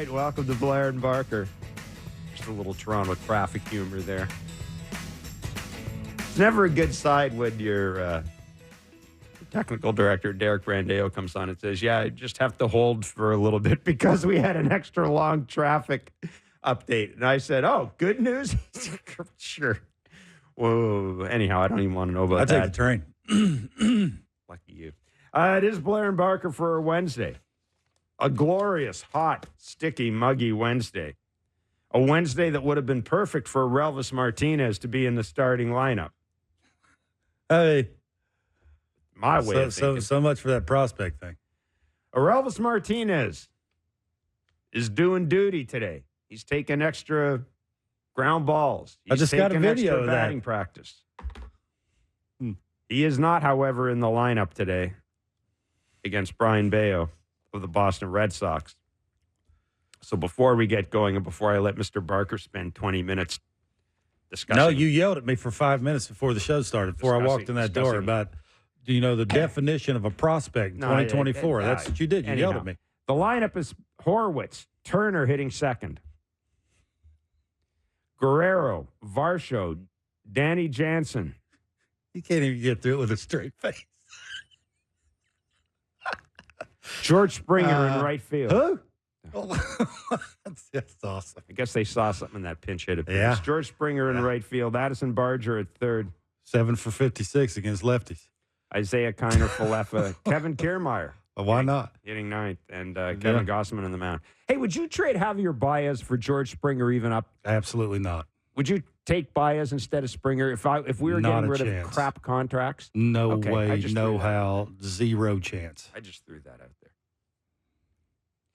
right, welcome to Blair and Barker. Just a little Toronto traffic humor there. It's never a good side when your technical director, Derek Brandeo, comes on and says, yeah, I just have to hold for a little bit because we had an extra long traffic update. And I said, oh, good news? Sure. Whoa. Anyhow, I don't even want to know about that. I take the train. Lucky you. It is Blair and Barker for a Wednesday. A glorious, hot, sticky, muggy Wednesday. A Wednesday that would have been perfect for Orelvis Martinez to be in the starting lineup. Hey. My way of thinking. So much for that prospect thing. Orelvis Martinez is doing duty today. He's taking extra ground balls. He's I just got a video of batting that. Practice. He is not, however, in the lineup today against Brian Bayo of the Boston Red Sox. So before we get going and before I let Mr. Barker spend 20 minutes discussing. No, you yelled at me for 5 minutes before the show started, before I walked in that door about, the definition of a prospect in 2024. That's what you did. You yelled at me. The lineup is Horwitz, Turner hitting second, Guerrero, Varsho, Danny Jansen. You can't even get through it with a straight face. George Springer in right field. Who? That's awesome. I guess they saw something in that pinch hit. Yeah. George Springer in right field. Addison Barger at third. 7 for 56 against lefties. Isaiah Kiner, Falefa. Kevin Kiermaier. Why not? Hitting ninth. And Kevin Gossman in the mound. Hey, would you trade Javier Baez for George Springer even up? Absolutely not. Would you take Baez instead of Springer if we were getting rid of crap contracts? No way, no how, zero chance. I just threw that out there.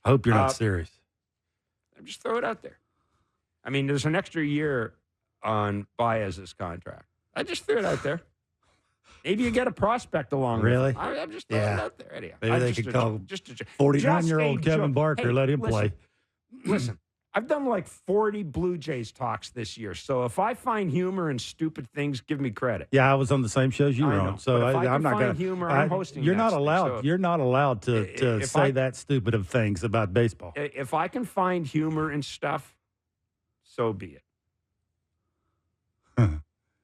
I hope you're not serious. I'm just throwing it out there. I mean, there's an extra year on Baez's contract. I just threw it out there. Maybe you get a prospect along really? with it. I'm just throwing it out there. Anyhow, maybe they could call 49-year-old Kevin Barker, let him play. Listen, I've done like 40 Blue Jays talks this year. So if I find humor in stupid things, give me credit. Yeah, I was on the same shows you were on. So I'm not going to humor. I'm hosting. You're not allowed. You're not allowed to say that stupid of things about baseball. If I can find humor in stuff, so be it.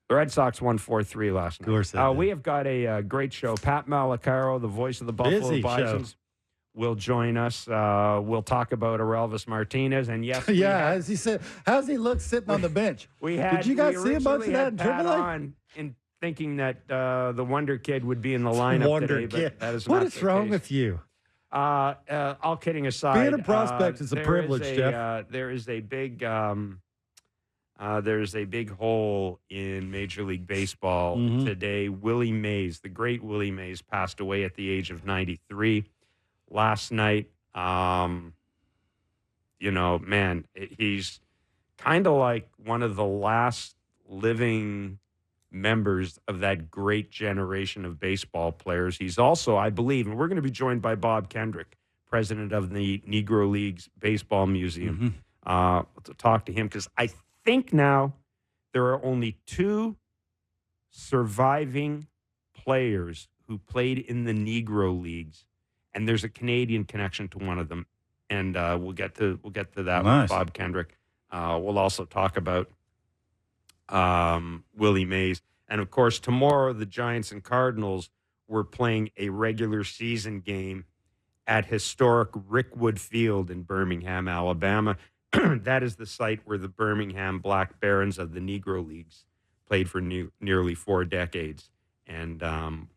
The Red Sox won 4-3 last night. Of course we have got a great show. Pat Malacaro, the voice of the Buffalo Bisons, will join us. We'll talk about Orelvis Martinez. And yes, as he said, how's he look sitting on the bench? Did you guys see a bunch of that in AAA? In thinking that the Wonder Kid would be in the lineup today, but that is what not is wrong with you? All kidding aside, being a prospect is a privilege, Jeff. There's a big hole in Major League Baseball today. Willie Mays, the great Willie Mays, passed away at the age of 93 last night. He's kind of like one of the last living members of that great generation of baseball players. He's also, I believe, and we're going to be joined by Bob Kendrick, president of the Negro Leagues Baseball Museum, to talk to him, because I think now there are only 2 surviving players who played in the Negro Leagues, and there's a Canadian connection to one of them, and we'll get to that with Bob Kendrick. We'll also talk about Willie Mays, and of course tomorrow the Giants and Cardinals were playing a regular season game at historic Rickwood Field in Birmingham, Alabama. That is the site where the Birmingham Black Barons of the Negro Leagues played for nearly 4 decades. And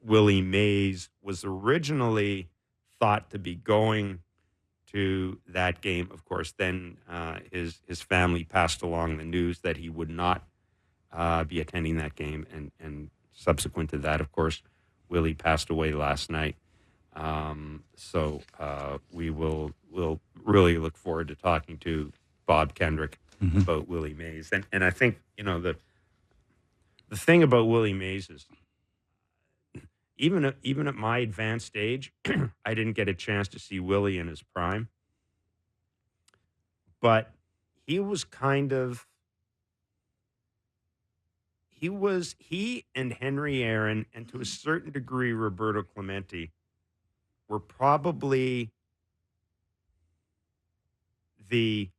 Willie Mays was originally thought to be going to that game. Of course, then his family passed along the news that he would not be attending that game. And subsequent to that, of course, Willie passed away last night. So we'll really look forward to talking to Bob Kendrick about Willie Mays. And I think, the thing about Willie Mays is even at my advanced age, I didn't get a chance to see Willie in his prime. But he was he and Henry Aaron, and to a certain degree Roberto Clemente, were probably the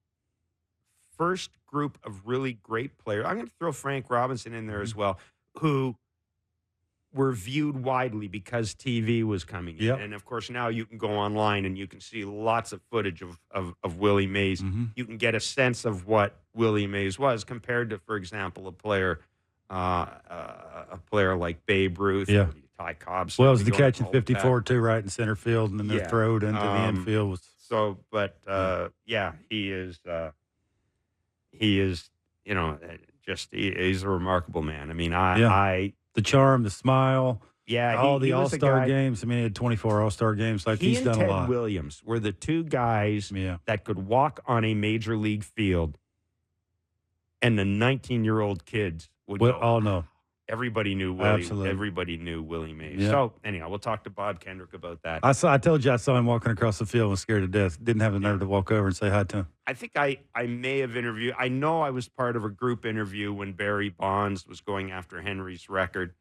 first group of really great players. I'm going to throw Frank Robinson in there as well, who were viewed widely because TV was coming in. Yep. And, of course, now you can go online and you can see lots of footage of Willie Mays. Mm-hmm. You can get a sense of what Willie Mays was compared to, for example, a player like Babe Ruth, yeah. or Ty Cobb. Well, it was the catch in 54, too, right in center field, and then their throw into the infield was. So, but he is, he's a remarkable man. I mean, the charm, the smile, all the All-Star games. I mean, he had 24 All-Star games. Like he's done a lot. Ted Williams were the two guys that could walk on a major league field, and the 19-year-old kids would go. Oh no. Everybody knew Willie. Absolutely. Everybody knew Willie Mays. Yeah. So, anyhow, we'll talk to Bob Kendrick about that. I told you I saw him walking across the field and was scared to death. Didn't have the nerve to walk over and say hi to him. I think I may have interviewed. I know I was part of a group interview when Barry Bonds was going after Henry's record.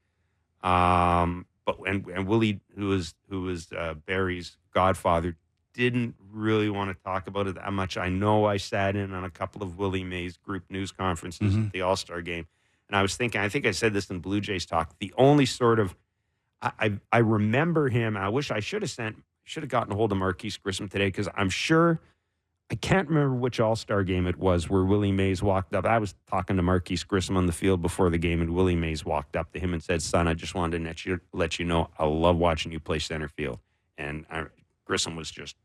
And Willie, who was Barry's godfather, didn't really want to talk about it that much. I know I sat in on a couple of Willie Mays group news conferences at the All-Star game. And I was thinking, I think I said this in BlueJays Talk, the only sort of, I remember him, I wish I should have gotten a hold of Marquise Grissom today, because I'm sure, I can't remember which All-Star game it was where Willie Mays walked up. I was talking to Marquise Grissom on the field before the game, and Willie Mays walked up to him and said, "Son, I just wanted to let you know, I love watching you play center field." And Grissom was just,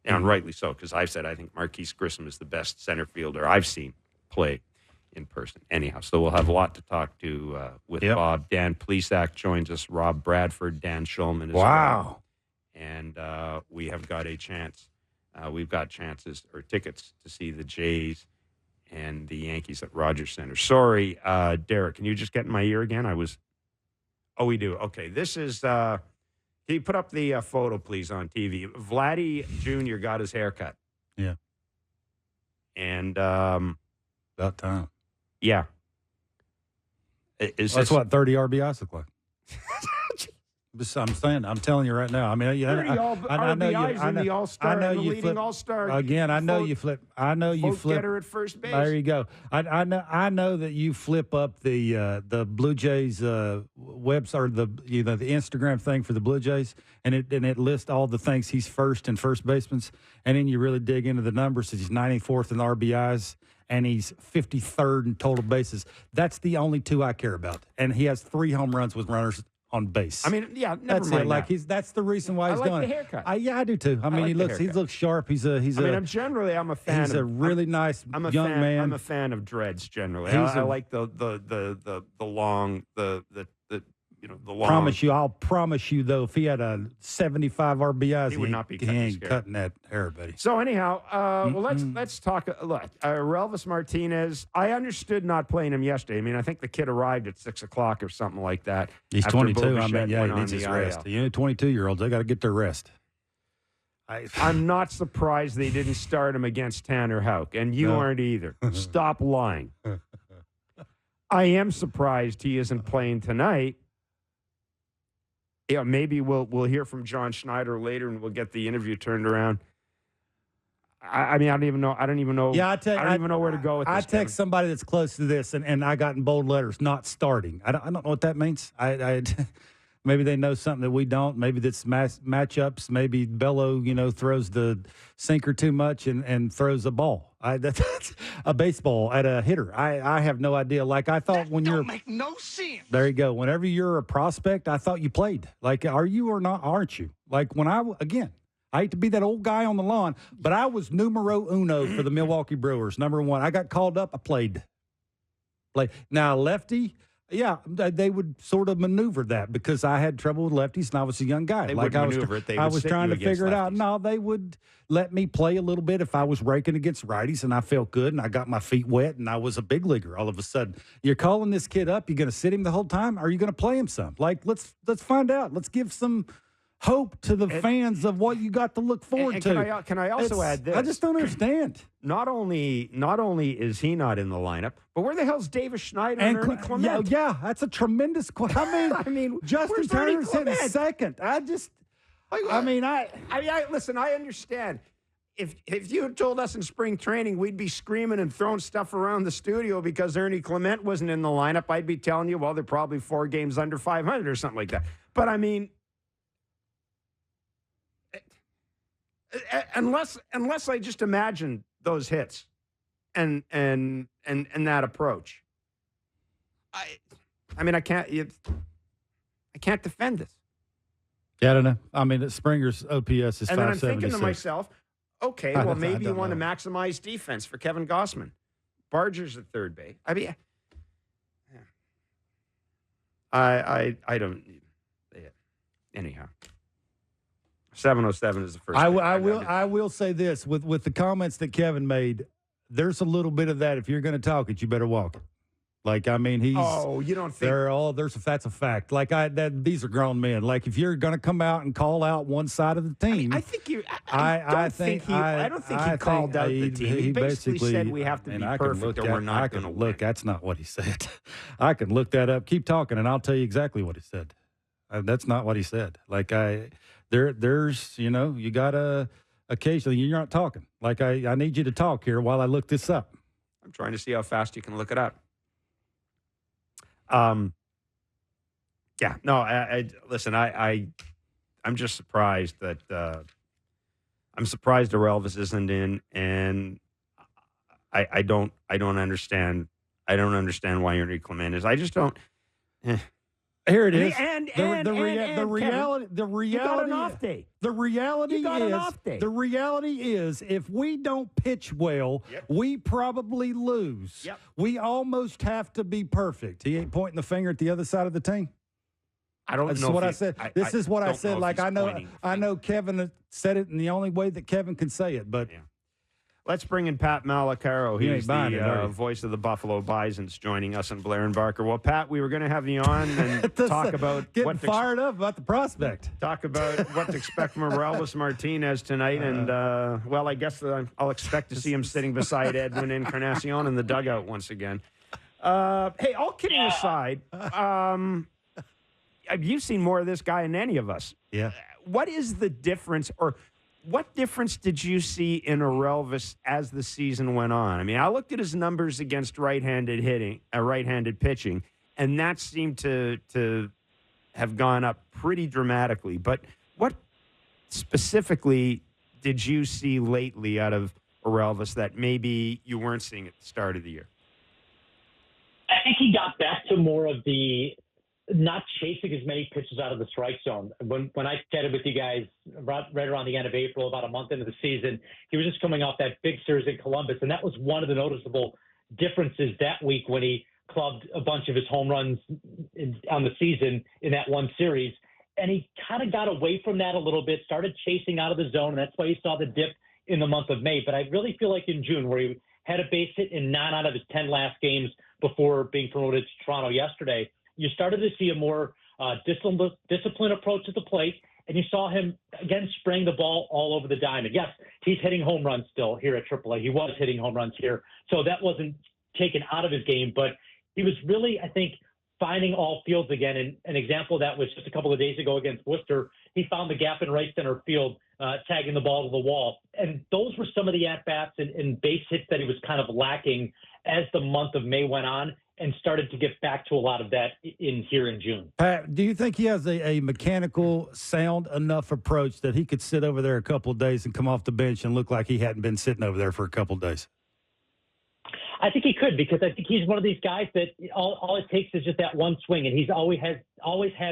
and rightly so, because I said I think Marquise Grissom is the best center fielder I've seen play in person. Anyhow, so we'll have a lot to talk to with Bob. Dan Plesac joins us, Rob Bradford, Dan Shulman as well. And we have got a chance. We've got chances or tickets to see the Jays and the Yankees at Rogers Center. Sorry, Derek, can you just get in my ear again? We do. Okay, this is, can you put up the photo, please, on TV? Vladdy Jr. got his hair cut. Yeah. And about time. Yeah. That's what 30 RBIs look like. I'm telling you right now. I mean, RBIs in the All-Star, I know and the you leading flip, All-Star. Again, I know you flip. I know you flip. Getter at first base. There you go. I know that you flip up the Blue Jays website, or the Instagram thing for the Blue Jays, and it lists all the things he's first and first baseman, and then you really dig into the numbers. He's 94th in RBIs. And he's 53rd in total bases. That's the only two I care about. And he has 3 home runs with runners on base. I mean, yeah, never that's mind. It. Like that's the reason why he's doing it. I like the haircut. I do too. I mean, he looks sharp. He's a. I'm a fan. He's a really nice young man. I'm a fan of dreads generally. I like the long the long. I'll promise you though, if he had a 75 RBIs, he would not be cutting that hair, buddy. So anyhow, well, let's talk. Look, Orelvis Martinez. I understood not playing him yesterday. I mean, I think the kid arrived at 6 o'clock or something like that. He's 22. I mean, he needs his rest. 22-year-olds, they got to get their rest. I'm not surprised they didn't start him against Tanner Houck, and you aren't either. Stop lying. I am surprised he isn't playing tonight. Yeah, maybe we'll hear from John Schneider later, and we'll get the interview turned around. I mean, I don't even know. Yeah, I don't even know where to go with this. I text somebody that's close to this, and I got in bold letters, not starting. I don't know what that means. Maybe they know something that we don't. Maybe that's matchups. Maybe Bello, throws the sinker too much and throws a ball. That's a baseball at a hitter. I have no idea. Like, I thought when you're – make no sense. There you go. Whenever you're a prospect, I thought you played. Like, are you or not? Aren't you? Like, I hate to be that old guy on the lawn, but I was numero uno for the Milwaukee Brewers, number 1. I got called up. I played. Now, lefty – yeah, they would sort of maneuver that because I had trouble with lefties and I was a young guy. I was trying to figure it out. No, they would let me play a little bit if I was raking against righties and I felt good and I got my feet wet and I was a big leaguer all of a sudden. You're calling this kid up. You're going to sit him the whole time? Or are you going to play him some? Like, let's find out. Let's give some hope to the fans of what you got to look forward to. Can I also add this? I just don't understand. Not only is he not in the lineup, but where the hell's Davis Schneider and Ernie Clement? Yeah, that's a tremendous question. I mean, Justin Turner's hitting second. Listen, I understand. if you had told us in spring training we'd be screaming and throwing stuff around the studio because Ernie Clement wasn't in the lineup, I'd be telling you, well, they're probably 4 games under 500 or something like that. But I mean, unless I just imagine those hits and that approach, I mean, I can't defend this. Yeah, I don't know. I mean, Springer's OPS is 576. And then I'm thinking to myself, okay, well, maybe you want to maximize defense for Kevin Gossman. Barger's at third base. I mean, I don't. Yeah. Anyhow, 707 is the first. I will say this with the comments that Kevin made. There's a little bit of that. If you're going to talk it, you better walk it. Like, I mean, he's. Oh, you don't think that's a fact. Like, these are grown men. Like, if you're going to come out and call out one side of the team, I think you. I don't think he called out the team. He basically said we have to be perfect, or we're not going to win. Look, that's not what he said. I can look that up. Keep talking, and I'll tell you exactly what he said. That's not what he said. Like, there's, you gotta occasionally you're not talking. Like, I need you to talk here while I look this up. I'm trying to see how fast you can look it up. Yeah, no, listen, I'm just surprised that, I'm surprised Orelvis isn't in, and I don't understand why Ernie Clement is. I just don't. Here it is. The reality. You got an off day. The reality is, if we don't pitch well, we probably lose. Yep. We almost have to be perfect. He ain't pointing the finger at the other side of the team. I don't know. This is what I said. This is what I said. Like, I know Kevin said it in the only way that Kevin can say it, but. Yeah. Let's bring in Pat Malacaro. He's the voice of the Buffalo Bisons, joining us in Blair and Barker. Well, Pat, we were going to have you on and talk about fired up about the prospect. Talk about what to expect from Orelvis Martinez tonight, and well, I guess I'll expect to see him sitting beside Edwin Encarnacion in the dugout once again. Hey, all kidding aside, you've seen more of this guy than any of us. Yeah. What is the difference, or what difference did you see in Orelvis as the season went on? I mean, I looked at his numbers against right-handed pitching, and that seemed to have gone up pretty dramatically. But what specifically did you see lately out of Orelvis that maybe you weren't seeing at the start of the year? I think he got back to more of the not chasing as many pitches out of the strike zone. When I chatted with you guys right around the end of April, about a month into the season, he was just coming off that big series in Columbus, and that was one of the noticeable differences that week when he clubbed a bunch of his home runs on the season in that one series. And he kind of got away from that a little bit, started chasing out of the zone, and that's why you saw the dip in the month of May. But I really feel like in June, where he had a base hit in 9 out of his 10 last games before being promoted to Toronto yesterday, you started to see a more disciplined approach to the plate, and you saw him, again, spraying the ball all over the diamond. Yes, he's hitting home runs still here at AAA. He was hitting home runs here, so that wasn't taken out of his game. But he was really, I think, finding all fields again. And an example of that was just a couple of days ago against Worcester. He found the gap in right center field, tagging the ball to the wall. And those were some of the at-bats and base hits that he was kind of lacking as the month of May went on, and started to get back to a lot of that here in June. Pat, do you think he has a mechanical, sound enough approach that he could sit over there a couple of days and come off the bench and look like he hadn't been sitting over there for a couple of days? I think he could, because I think he's one of these guys that all it takes is just that one swing, and he's always has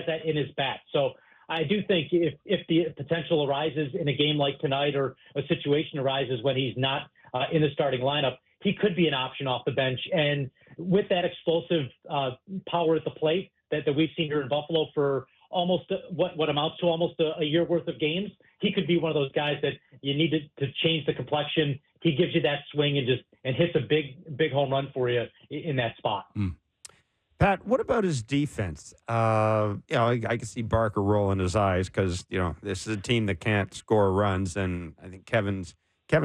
that in his bat. So I do think if the potential arises in a game like tonight, or a situation arises when he's not in the starting lineup, he could be an option off the bench. And with that explosive power at the plate that we've seen here in Buffalo for almost what amounts to almost a year worth of games, he could be one of those guys that you need to change the complexion. He gives you that swing and hits a big home run for you in that spot. Pat, what about his defense? I can see Barker rolling his eyes because, this is a team that can't score runs, and I think Kevin's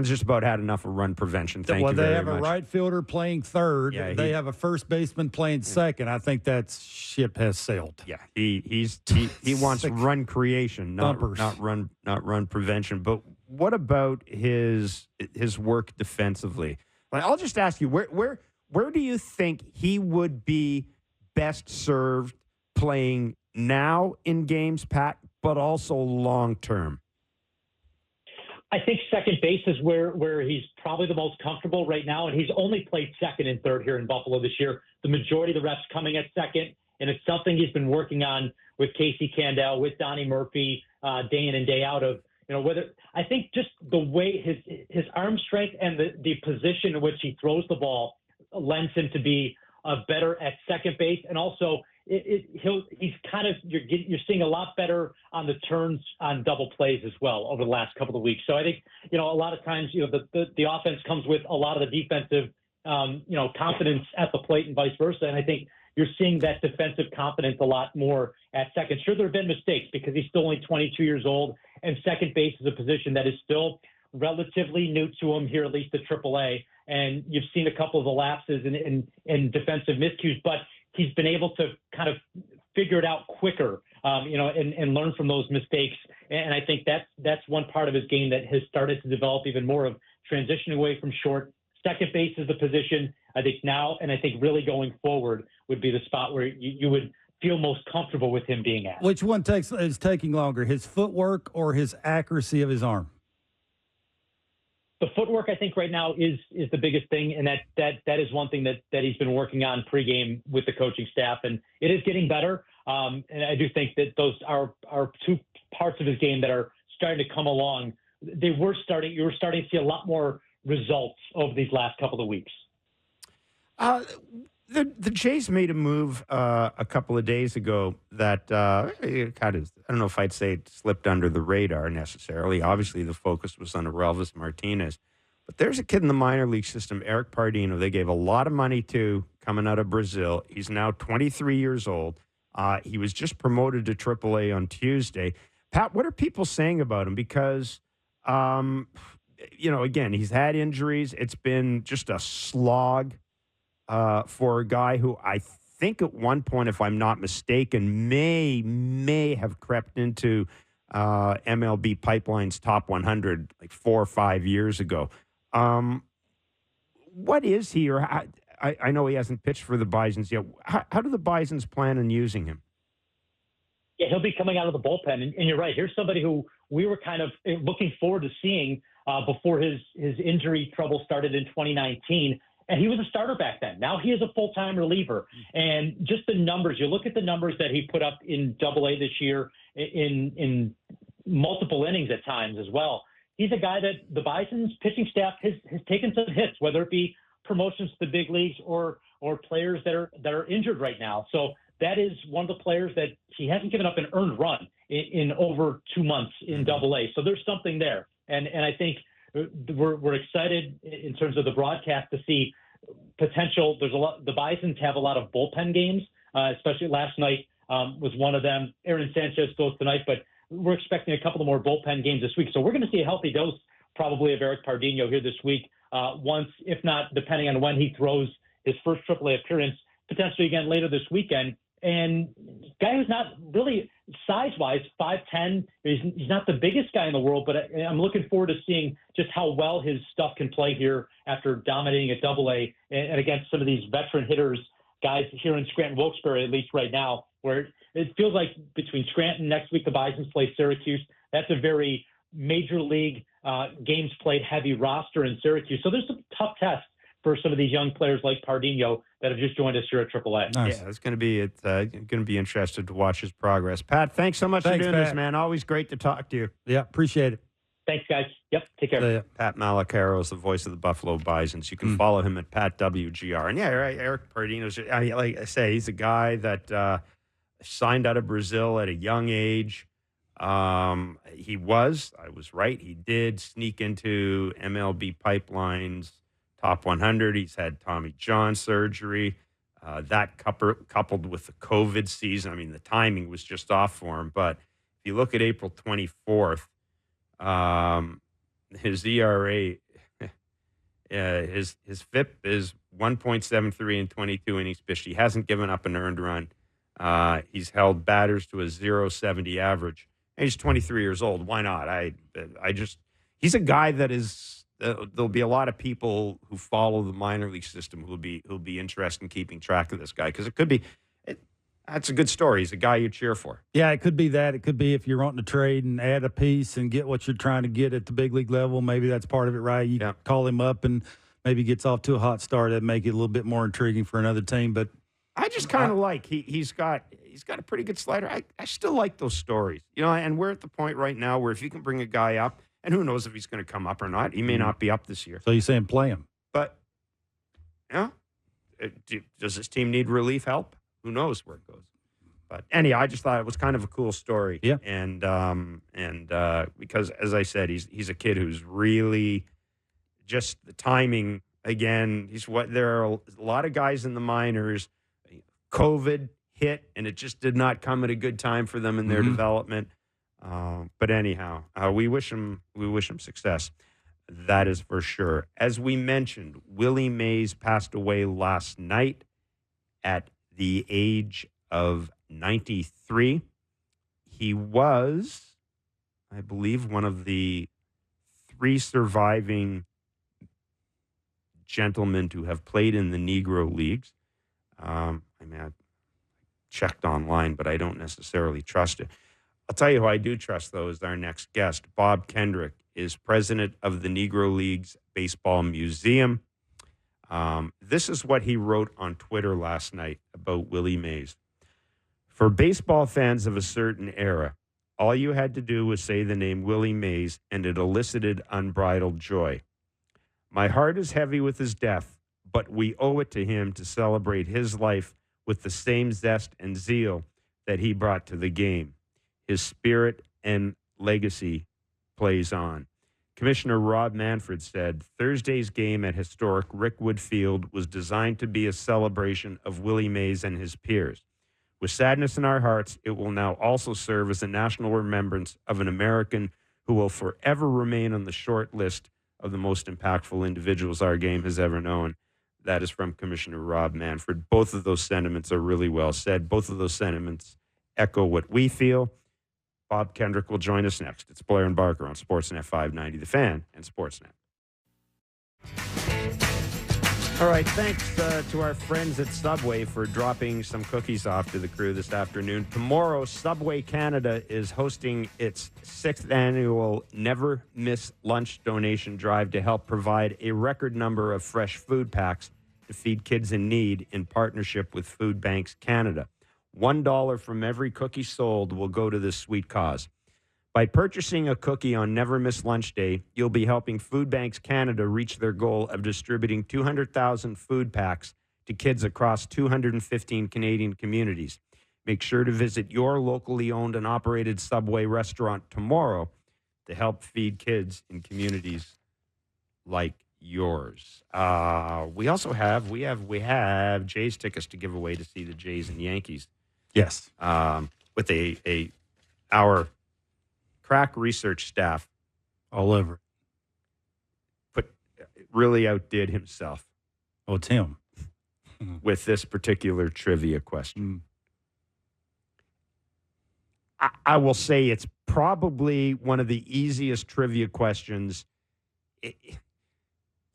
just about had enough of run prevention. Thank you very much. Well, they have a right fielder playing third. Yeah, they have a first baseman playing second. I think that ship has sailed. Yeah, he wants run creation, not run prevention. But what about his work defensively? Like, I'll just ask you, where do you think he would be best served playing now in games, Pat, but also long term? I think second base is where he's probably the most comfortable right now, and he's only played second and third here in Buffalo this year. The majority of the reps coming at second, and it's something he's been working on with Casey Candell, with Donnie Murphy, day in and day out. Of whether I think just the way his arm strength and the position in which he throws the ball lends him to be better at second base, and also he's kind of you're seeing a lot better on the turns on double plays as well over the last couple of weeks. So I think a lot of times the offense comes with a lot of the defensive confidence at the plate and vice versa, and I think you're seeing that defensive confidence a lot more at second. Sure, there have been mistakes because he's still only 22 years old, and second base is a position that is still relatively new to him here, at least at AAA. And you've seen a couple of the lapses in defensive miscues, but he's been able to kind of figure it out quicker, and learn from those mistakes. And I think that's one part of his game that has started to develop even more, of transitioning away from short. Second base is the position, I think, now, and I think really going forward would be the spot where you would feel most comfortable with him being at. Which one is taking longer, his footwork or his accuracy of his arm? The footwork, I think, right now is the biggest thing, and that is one thing that he's been working on pregame with the coaching staff, and it is getting better. And I do think that those are two parts of his game that are starting to come along. You were starting to see a lot more results over these last couple of weeks. The Jays made a move a couple of days ago that kind of, I don't know if I'd say it slipped under the radar necessarily. Obviously, the focus was on Orelvis Martinez. But there's a kid in the minor league system, Eric Pardino, they gave a lot of money to, coming out of Brazil. He's now 23 years old. He was just promoted to AAA on Tuesday. Pat, what are people saying about him? Because, again, he's had injuries. It's been just a slog. For a guy who I think at one point, if I'm not mistaken, may have crept into MLB Pipeline's top 100 like 4 or 5 years ago. What is he? Or I know he hasn't pitched for the Bisons yet. How do the Bisons plan on using him? Yeah, he'll be coming out of the bullpen, and you're right. Here's somebody who we were kind of looking forward to seeing before his injury trouble started in 2019. And he was a starter back then. Now he is a full-time reliever. And just the numbers, you look at the numbers that he put up in AA this year in multiple innings at times as well. He's a guy that the Bison's pitching staff has taken some hits, whether it be promotions to the big leagues or players that are injured right now. So that is one of the players that he hasn't given up an earned run in over 2 months in AA. So there's something there. And I think we're excited in terms of the broadcast to see potential. There's a lot. The Bisons have a lot of bullpen games, especially last night was one of them. Aaron Sanchez goes tonight, but we're expecting a couple of more bullpen games this week. So we're going to see a healthy dose probably of Eric Pardino here this week. Once, if not, depending on when he throws his first AAA appearance, potentially again later this weekend. And guy who's not really size-wise, 5'10", he's not the biggest guy in the world, but I'm looking forward to seeing just how well his stuff can play here after dominating at AA and against some of these veteran hitters, guys here in Scranton-Wilkes-Barre, at least right now, where it feels like between Scranton, next week the Bisons play Syracuse. That's a very major league games played heavy roster in Syracuse. So there's some tough tests for some of these young players like Pardino that have just joined us here at AAA. Nice. Yeah, it's going to be interested to watch his progress. Pat, thanks so much for doing this, man. Always great to talk to you. Yeah, appreciate it. Thanks, guys. Yep, take care. Pat Malacaro is the voice of the Buffalo Bisons. You can follow him at PatWGR. And yeah, right, Eric Pardino's, like I say, he's a guy that signed out of Brazil at a young age. I was right. He did sneak into MLB Pipeline's top 100. He's had Tommy John surgery. That coupled with the COVID season, I mean, the timing was just off for him. But if you look at April 24th, his ERA, his FIP is 1.73 in 22 innings pitched. He hasn't given up an earned run. He's held batters to a .070 average. And he's 23 years old. Why not? I just, he's a guy that is. There'll be a lot of people who follow the minor league system who'll be interested in keeping track of this guy because it could be. That's a good story. He's a guy you cheer for. Yeah, it could be that. It could be if you're wanting to trade and add a piece and get what you're trying to get at the big league level. Maybe that's part of it, right? You call him up and maybe gets off to a hot start. That'd make it a little bit more intriguing for another team. But I just kind of like he's got a pretty good slider. I still like those stories, and we're at the point right now where if you can bring a guy up, and who knows if he's going to come up or not. He may not be up this year. So you're saying play him. But, does this team need relief help? Who knows where it goes. But anyhow, I just thought it was kind of a cool story. Yeah. And because, as I said, he's a kid who's really just the timing, again, there are a lot of guys in the minors. COVID hit, and it just did not come at a good time for them in their development. But anyhow, we wish him success. That is for sure. As we mentioned, Willie Mays passed away last night at the age of 93. He was, I believe, one of the 3 surviving gentlemen to have played in the Negro Leagues. I checked online, but I don't necessarily trust it. I'll tell you who I do trust, though, is our next guest. Bob Kendrick is president of the Negro Leagues Baseball Museum. This is what he wrote on Twitter last night about Willie Mays. For baseball fans of a certain era, all you had to do was say the name Willie Mays, and it elicited unbridled joy. My heart is heavy with his death, but we owe it to him to celebrate his life with the same zest and zeal that he brought to the game. His spirit and legacy plays on. Commissioner Rob Manfred said, Thursday's game at historic Rickwood Field was designed to be a celebration of Willie Mays and his peers. With sadness in our hearts, it will now also serve as a national remembrance of an American who will forever remain on the short list of the most impactful individuals our game has ever known. That is from Commissioner Rob Manfred. Both of those sentiments are really well said. Both of those sentiments echo what we feel. Bob Kendrick will join us next. It's Blair and Barker on Sportsnet 590, The Fan, and Sportsnet. All right, thanks to our friends at Subway for dropping some cookies off to the crew this afternoon. Tomorrow, Subway Canada is hosting its 6th annual Never Miss Lunch donation drive to help provide a record number of fresh food packs to feed kids in need in partnership with Food Banks Canada. $1 from every cookie sold will go to this sweet cause. By purchasing a cookie on Never Miss Lunch Day, you'll be helping Food Banks Canada reach their goal of distributing 200,000 food packs to kids across 215 Canadian communities. Make sure to visit your locally owned and operated Subway restaurant tomorrow to help feed kids in communities like yours. We also have Jays tickets to give away to see the Jays and Yankees. Yes. With our crack research staff all over it. Really outdid himself. Oh, it's him. With this particular trivia question. I will say it's probably one of the easiest trivia questions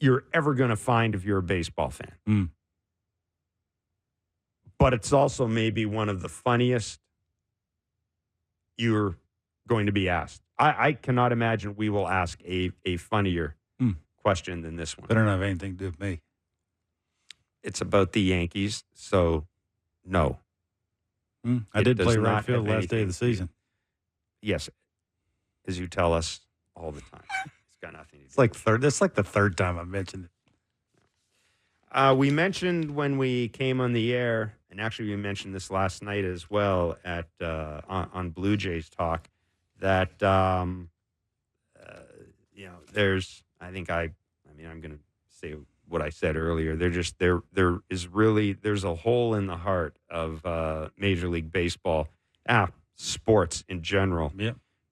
you're ever going to find if you're a baseball fan. But it's also maybe one of the funniest you're going to be asked. I cannot imagine we will ask a funnier question than this one. They don't have anything to do with me. It's about the Yankees, so no. I did play right field last day of the season. Yes, as you tell us all the time. It's got nothing to do. It's like the third time I mentioned it. We mentioned when we came on the air, and actually we mentioned this last night as well at on Blue Jays Talk, that there's I'm going to say what I said earlier. There's a hole in the heart of Major League Baseball, sports in general.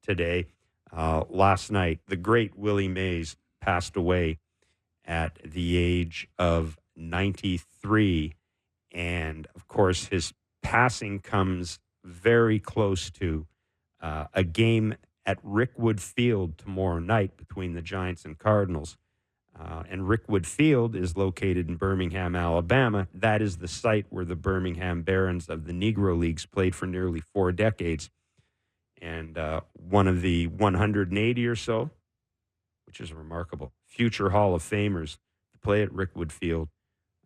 Today. Last night, the great Willie Mays passed away at the age of 93. And, of course, his passing comes very close to a game at Rickwood Field tomorrow night between the Giants and Cardinals. And Rickwood Field is located in Birmingham, Alabama. That is the site where the Birmingham Barons of the Negro Leagues played for nearly 4 decades. And one of the 180 or so, which is remarkable, future Hall of Famers to play at Rickwood Field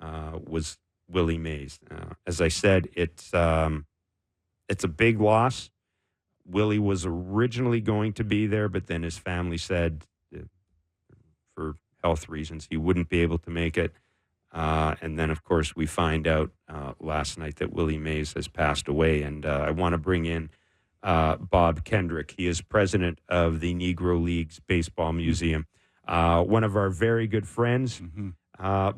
was Willie Mays. As I said, it's a big loss. Willie was originally going to be there, but then his family said for health reasons he wouldn't be able to make it. And then, of course, we find out last night that Willie Mays has passed away. And I want to bring in Bob Kendrick. He is president of the Negro Leagues Baseball Museum, one of our very good friends. Mm-hmm.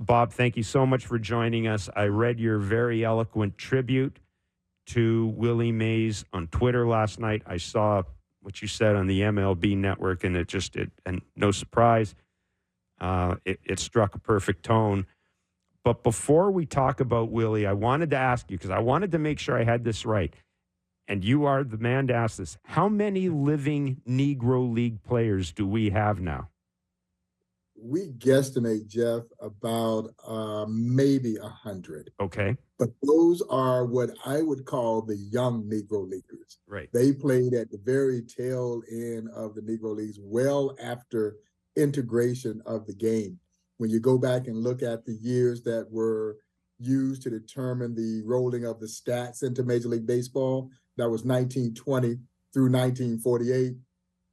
Bob, thank you so much for joining us. I read your very eloquent tribute to Willie Mays on Twitter last night. I saw what you said on the MLB network, and and no surprise, it struck a perfect tone. But before we talk about Willie, I wanted to ask you, because I wanted to make sure I had this right, and you are the man to ask this. How many living Negro League players do we have now? We guesstimate, Jeff, about maybe 100. Okay. But those are what I would call the young Negro Leaguers. Right. They played at the very tail end of the Negro Leagues, well after integration of the game. When you go back and look at the years that were used to determine the rolling of the stats into Major League Baseball, that was 1920 through 1948,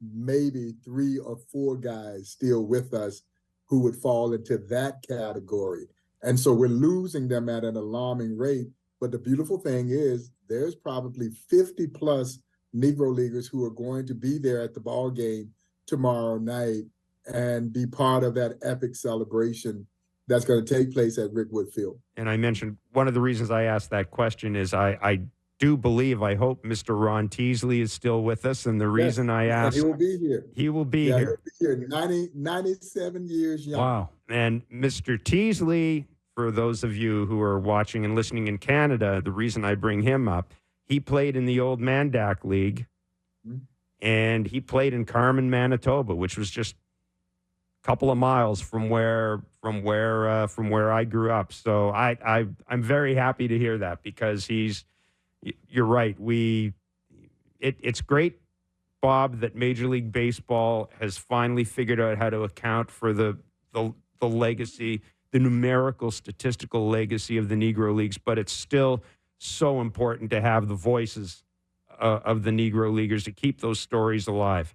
maybe 3 or 4 guys still with us who would fall into that category. And so we're losing them at an alarming rate. But the beautiful thing is there's probably 50 plus Negro Leaguers who are going to be there at the ball game tomorrow night and be part of that epic celebration that's going to take place at Rickwood Field. And I mentioned one of the reasons I asked that question is I do believe, I hope Mr. Ron Teasley is still with us. And the reason I asked... he will be here. He will be here. He'll be here, 97 years young. Wow. And Mr. Teasley, for those of you who are watching and listening in Canada, the reason I bring him up, he played in the old Mandak League, and he played in Carmen, Manitoba, which was just a couple of miles from where I grew up. So I'm very happy to hear that, because you're right. It's great, Bob, that Major League Baseball has finally figured out how to account for the legacy, the numerical, statistical legacy of the Negro Leagues, but it's still so important to have the voices of the Negro Leaguers to keep those stories alive.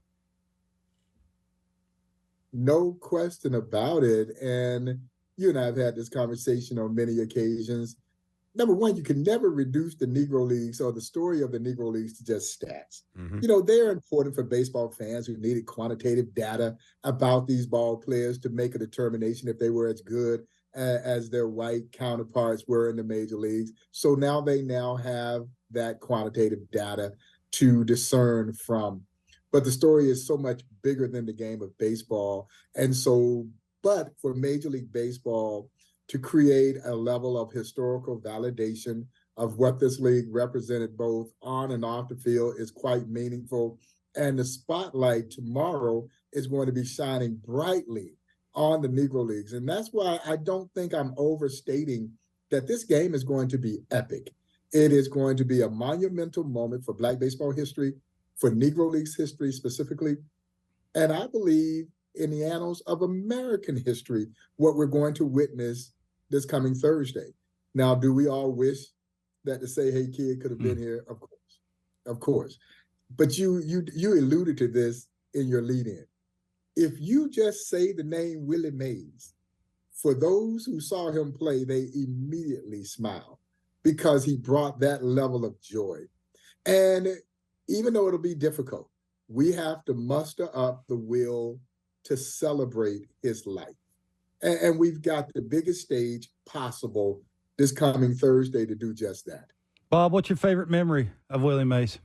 No question about it. And you and I have had this conversation on many occasions. Number one, you can never reduce the Negro Leagues or the story of the Negro Leagues to just stats. Mm-hmm. You know, they're important for baseball fans who needed quantitative data about these ball players to make a determination if they were as good as their white counterparts were in the major leagues. So now they have that quantitative data to discern from. But the story is so much bigger than the game of baseball. And so, but for Major League Baseball to create a level of historical validation of what this league represented both on and off the field is quite meaningful. And the spotlight tomorrow is going to be shining brightly on the Negro Leagues. And that's why I don't think I'm overstating that this game is going to be epic. It is going to be a monumental moment for Black baseball history, for Negro Leagues history specifically. And I believe in the annals of American history, what we're going to witness this coming Thursday. Now, do we all wish that the Say Hey Kid could have been here? Of course. But you alluded to this in your lead-in. If you just say the name Willie Mays, for those who saw him play, they immediately smile because he brought that level of joy. And even though it'll be difficult, we have to muster up the will to celebrate his life. And we've got the biggest stage possible this coming Thursday to do just that. Bob, what's your favorite memory of Willie Mays?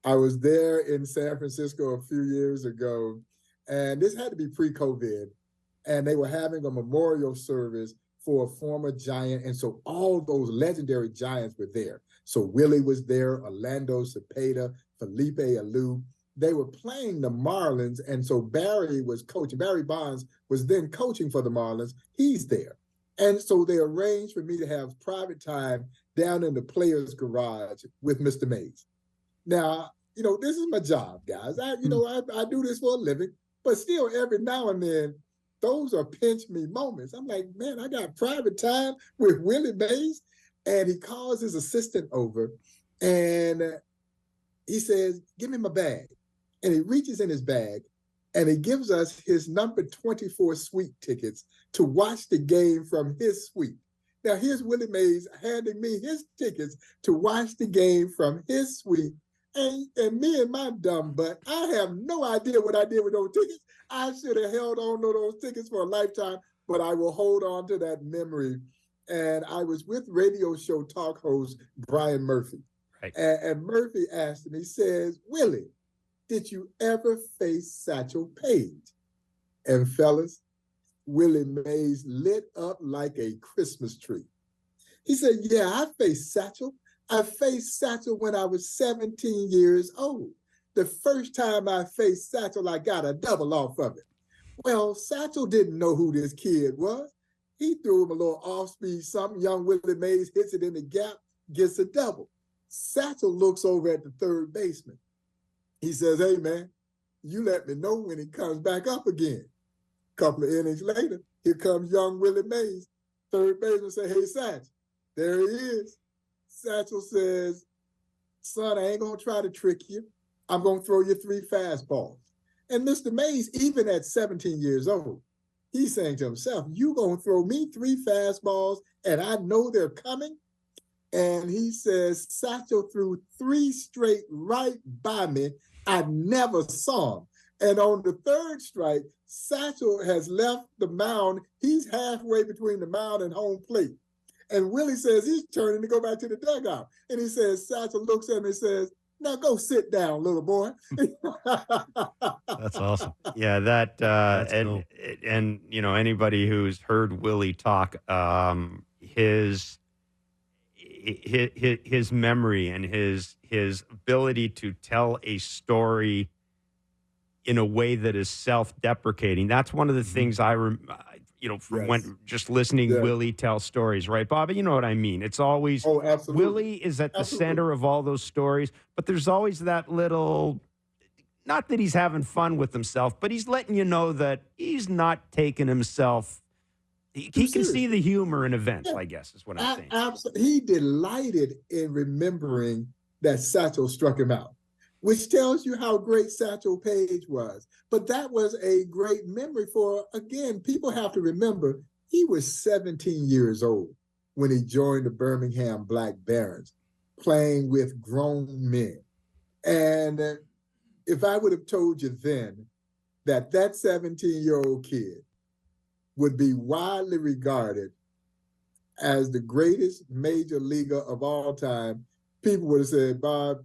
I was there in San Francisco a few years ago, and this had to be pre-COVID, and they were having a memorial service for a former Giant, and so all those legendary Giants were there. So Willie was there, Orlando Cepeda, Felipe Alou, they were playing the Marlins, and so Barry was coaching. Barry Bonds was then coaching for the Marlins. He's there. And so they arranged for me to have private time down in the players' garage with Mr. Mays. Now, this is my job, guys. I do this for a living, but still every now and then, those are pinch me moments. I'm like, man, I got private time with Willie Mays. And he calls his assistant over and he says, give me my bag. And he reaches in his bag and he gives us his number 24 suite tickets to watch the game from his suite. Now, here's Willie Mays handing me his tickets to watch the game from his suite. And me and my dumb butt, I have no idea what I did with those tickets. I should have held on to those tickets for a lifetime, but I will hold on to that memory. And I was with radio show talk host Brian Murphy. Right. And Murphy asked him, he says, Willie, did you ever face Satchel Paige? And fellas, Willie Mays lit up like a Christmas tree. He said, yeah, I faced Satchel. I faced Satchel when I was 17 years old. The first time I faced Satchel, I got a double off of it. Well, Satchel didn't know who this kid was. He threw him a little off-speed something. Young Willie Mays hits it in the gap, gets a double. Satchel looks over at the third baseman. He says, hey, man, you let me know when he comes back up again. A couple of innings later, here comes young Willie Mays. Third baseman say, hey, Satchel, there he is. Satchel says, son, I ain't going to try to trick you. I'm going to throw you 3 fastballs. And Mr. Mays, even at 17 years old, he's saying to himself, you going to throw me 3 fastballs and I know they're coming? And he says, Satchel threw 3 straight right by me. I never saw him. And on the third strike, Satchel has left the mound. He's halfway between the mound and home plate. And Willie says he's turning to go back to the dugout. And he says, Satchel looks at him and says, now go sit down, little boy. That's awesome. Yeah, Cool. And anybody who's heard Willie talk, his memory and his ability to tell a story in a way that is self-deprecating. That's one of the things from Yes. when just listening Willie tell stories, right, Bobby? You know what I mean? It's always absolutely. Willie is at the center of all those stories, but there's always that little, not that he's having fun with himself, but he's letting you know that he's not taking himself. He can see the humor in events, I guess, is what I'm saying. Absolutely. He delighted in remembering that Satchel struck him out, which tells you how great Satchel Paige was. But that was a great memory for, again, people have to remember, he was 17 years old when he joined the Birmingham Black Barons, playing with grown men. And if I would have told you then that 17-year-old kid would be widely regarded as the greatest major leaguer of all time, people would have said, Bob,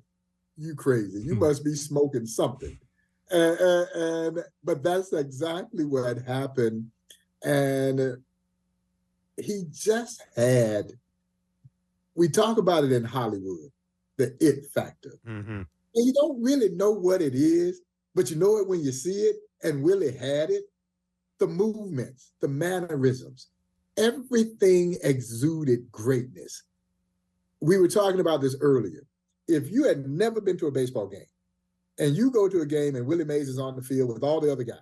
you crazy. You must be smoking something. But that's exactly what happened. And he just had, we talk about it in Hollywood, the it factor. Mm-hmm. And you don't really know what it is, but you know it when you see it, and Willie had it. The movements, the mannerisms, everything exuded greatness. We were talking about this earlier. If you had never been to a baseball game and you go to a game and Willie Mays is on the field with all the other guys,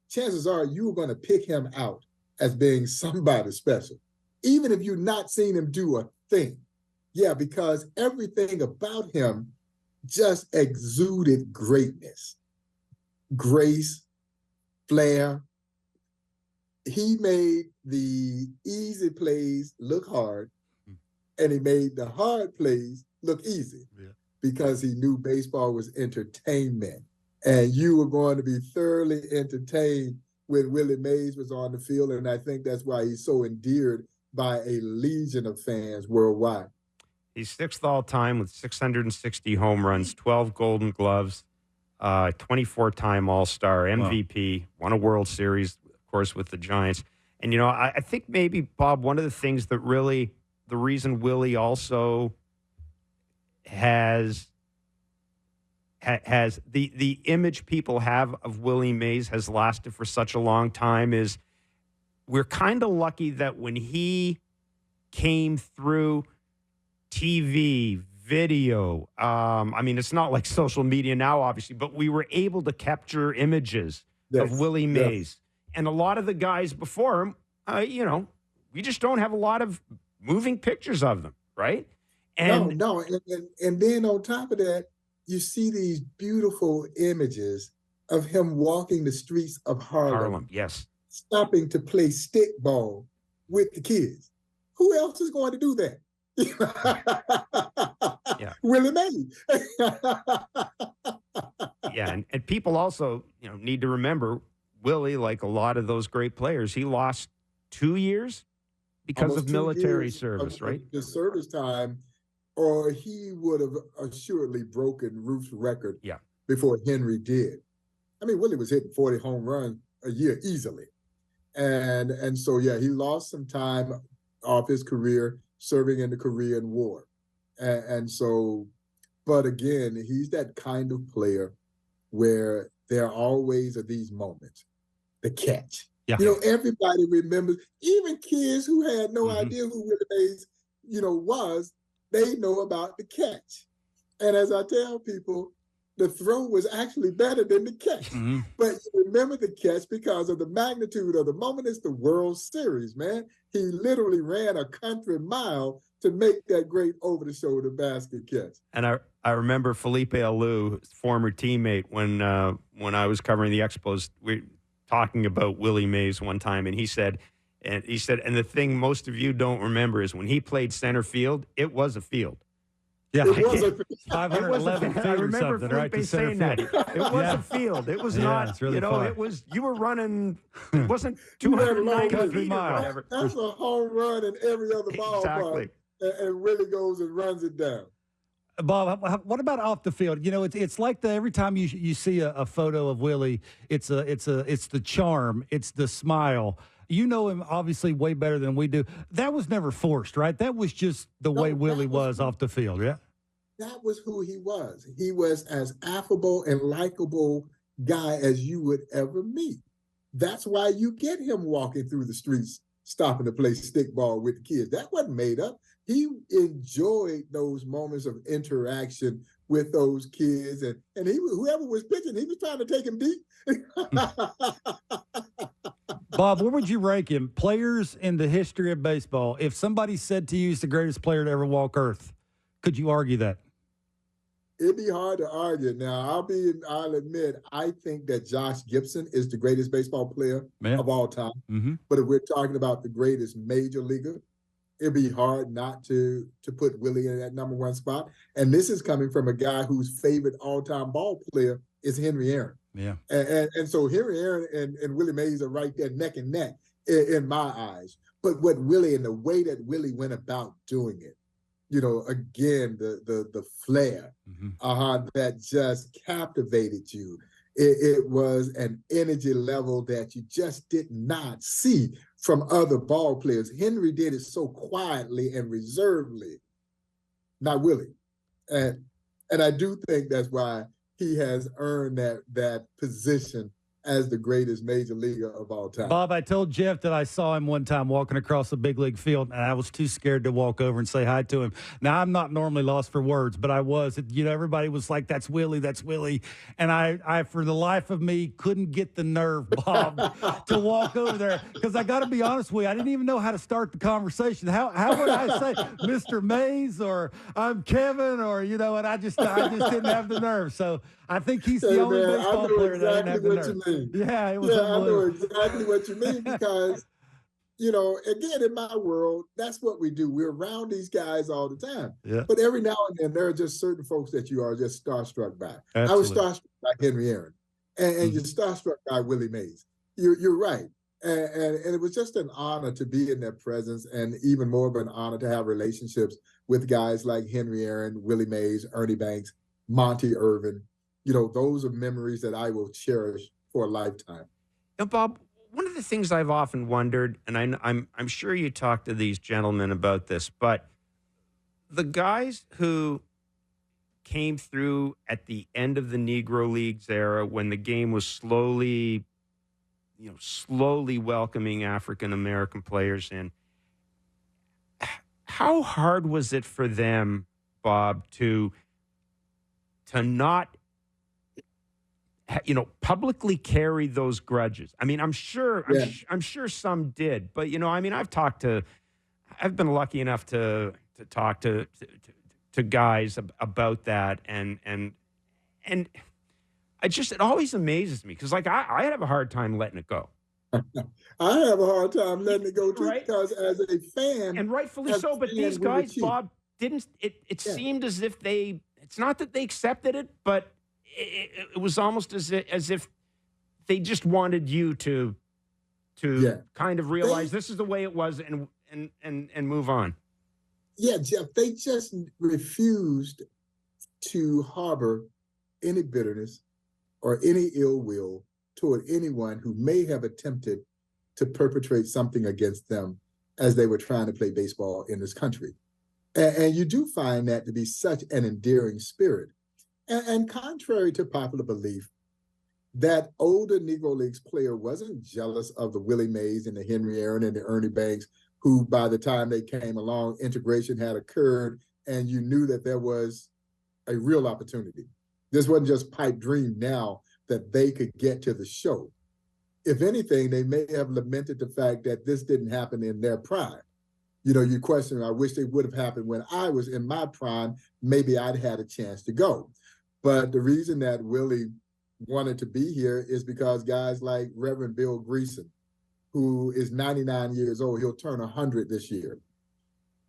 chances are you are going to pick him out as being somebody special, even if you've not seen him do a thing. Yeah, because everything about him just exuded greatness, grace, flair. He made the easy plays look hard, and he made the hard plays look easy because he knew baseball was entertainment. And you were going to be thoroughly entertained when Willie Mays was on the field. And I think that's why he's so endeared by a legion of fans worldwide. He's 6th all time with 660 home runs, 12 Golden Gloves, 24-time All-Star, MVP, won a World Series, of course, with the Giants. And, I think maybe, Bob, one of the things that really, the reason Willie also has has the image people have of Willie Mays has lasted for such a long time is we're kind of lucky that when he came through TV, video, I mean, it's not like social media now, obviously, but we were able to capture images of Willie Mays. And a lot of the guys before him, we just don't have a lot of moving pictures of them, right? And and then on top of that, you see these beautiful images of him walking the streets of Harlem. Yes. Stopping to play stickball with the kids. Who else is going to do that? Willie Mays. And people also, need to remember Willie, like a lot of those great players, he lost 2 years because Almost of military service, right? The service time, or he would have assuredly broken Ruth's record before Henry did. I mean, Willie was hitting 40 home runs a year easily. And so, he lost some time off his career serving in the Korean War. And so, but again, he's that kind of player where there always are these moments, the catch. Yeah. Everybody remembers, even kids who had no idea who Willie Mays, was, they know about the catch. And as I tell people, the throw was actually better than the catch. But you remember the catch because of the magnitude of the moment. It's the World Series, man. He literally ran a country mile to make that great over-the-shoulder basket catch. And I remember Felipe Alou, former teammate, when I was covering the Expos, we were talking about Willie Mays one time, and he said, and the thing most of you don't remember is when he played center field, it was a field. Yeah, it was 511 feet I or remember something, right? Felipe saying that. It was a field. It was not, it's really far. it was, you were running, it wasn't 290 feet or whatever. That's a home run in every other ballpark. Exactly. And Willie goes and runs it down. Bob, what about off the field? It's like every time you see a photo of Willie, it's the charm, it's the smile. You know him obviously way better than we do. That was never forced, right? That was just the way Willie was off the field, yeah? That was who he was. He was as affable and likable guy as you would ever meet. That's why you get him walking through the streets, stopping to play stickball with the kids. That wasn't made up. He enjoyed those moments of interaction with those kids, and whoever was pitching, he was trying to take him deep. Bob, where would you rank him? Players in the history of baseball. If somebody said to you he's the greatest player to ever walk Earth, could you argue that? It'd be hard to argue. Now, I'll admit, I think that Josh Gibson is the greatest baseball player of all time. But if we're talking about the greatest major leaguer, it'd be hard not to put Willie in that number one spot. And this is coming from a guy whose favorite all-time ball player is Henry Aaron. Yeah. And so Henry Aaron and Willie Mays are right there neck and neck in my eyes. But what Willie and the way that Willie went about doing it, again, the flair that just captivated you. It was an energy level that you just did not see from other ball players. Henry did it so quietly and reservedly, not Willie. And I do think that's why he has earned that position as the greatest major leaguer of all time. Bob, I told Jeff that I saw him one time walking across the big league field, and I was too scared to walk over and say hi to him. Now, I'm not normally lost for words, but I was. Everybody was like, that's Willie, that's Willie. And I for the life of me, couldn't get the nerve, Bob, to walk over there. Because I got to be honest with you, I didn't even know how to start the conversation. How would I say Mr. Mays or I'm Kevin or, and I just didn't have the nerve. So I think he's the only baseball player that didn't have the nerve. Yeah, it was I know exactly what you mean because, again, in my world, that's what we do. We're around these guys all the time. Yeah. But every now and then, there are just certain folks that you are just starstruck by. Absolutely. I was starstruck by Henry Aaron, and you're starstruck by Willie Mays. You're right. And it was just an honor to be in their presence, and even more of an honor to have relationships with guys like Henry Aaron, Willie Mays, Ernie Banks, Monty Irvin. Those are memories that I will cherish for a lifetime. Now, Bob, one of the things I've often wondered, and I'm sure you talked to these gentlemen about this, but the guys who came through at the end of the Negro Leagues era when the game was slowly welcoming African American players in. How hard was it for them, Bob, to not, publicly carry those grudges? I mean, I'm sure some did, but I've been lucky enough to talk to guys about that, and it always amazes me because I have a hard time letting it go. I have a hard time letting it go too, right? because as a fan, and rightfully so, but these guys, Bob, didn't. It seemed as if it's not that they accepted it, but it was almost as if they just wanted you to kind of realize this is the way it was and move on. Yeah, Jeff, they just refused to harbor any bitterness or any ill will toward anyone who may have attempted to perpetrate something against them as they were trying to play baseball in this country. And you do find that to be such an endearing spirit. And contrary to popular belief, that older Negro Leagues player wasn't jealous of the Willie Mays and the Henry Aaron and the Ernie Banks, who by the time they came along, integration had occurred, and you knew that there was a real opportunity. This wasn't just pipe dream now that they could get to the show. If anything, they may have lamented the fact that this didn't happen in their prime. You question, I wish they would have happened when I was in my prime. Maybe I'd had a chance to go. But the reason that Willie wanted to be here is because guys like Reverend Bill Greason, who is 99 years old, he'll turn 100 this year.